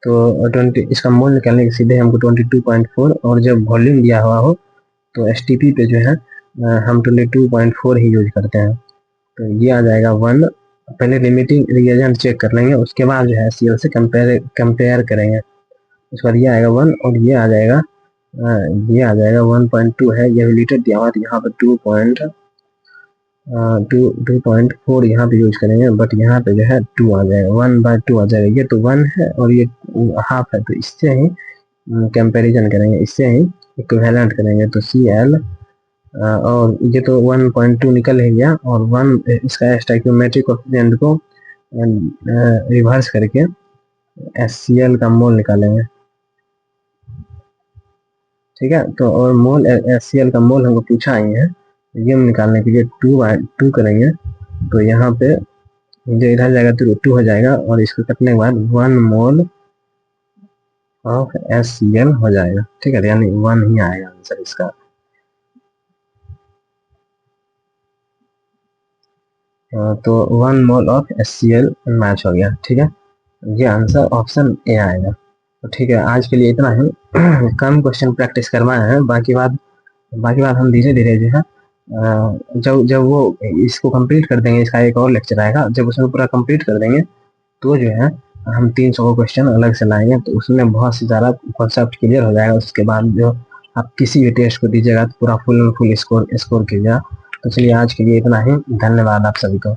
तो 20 इसका मोल निकालने के सीधे हमको 22.4, और जब वॉल्यूम दिया हुआ हो तो STP पे जो है हम 22.4 ही यूज करते हैं। तो ये आ जाएगा 1। पहले लिमिटिंग रिएजेंट चेक कर लेंगे, उसके बाद जो है Cl से कंपेयर करेंगे। उसके बाद ये आएगा 1, और ये आ जाएगा 1.2 है, ये लीटर दिया हुआ, तो यहाँ पे 2.4 यहाँ पे यूज करेंगे, बट यहाँ पे जो है 2 आ जाएगा, 1/2 आ जाएगा। ये तो 1 है और ये हाफ है, तो इससे ही कंपैरिजन करेंगे, इससे ही इक्विवेलेंट करेंगे। तो Cl और ये तो 1.2 निकल ही गया, और 1 इसका स्टोइकियोमेट्रिक कोफिशिएंट को रिवर्स करके HCl का मोल निकालेंगे, ठीक है। तो और मोल HCl का मोल हमको पूछा ही है, ये निकालने के लिए 2 करेंगे, तो यहाँ पे जो इधर जाएगा तो 2 हो जाएगा, और इसको कटने के बाद 1 मोल ऑफ HCl हो जाएगा, ठीक है। यानी 1 ही आएगा आंसर इसका। तो 1 मोल ऑफ HCl मैच हो गया, ठीक है। ये आंसर ऑप्शन ए आएगा। तो ठीक है, आज के लिए इतना ही। कम क्वेश्चन प्रैक्टिस करवाए हैं, बाकी बात हम धीरे धीरे जो है जब जब वो इसको कंप्लीट कर देंगे, इसका एक और लेक्चर आएगा, जब उसमें पूरा कंप्लीट कर देंगे तो जो है हम 300 क्वेश्चन अलग से लाएंगे, तो उसमें बहुत सी ज़्यादा कॉन्सेप्ट क्लियर हो जाएगा। उसके बाद जो आप किसी भी टेस्ट को दीजिएगा तो पूरा फुल स्कोर कीजिएगा। तो चलिए आज के लिए इतना ही, धन्यवाद आप सभी को।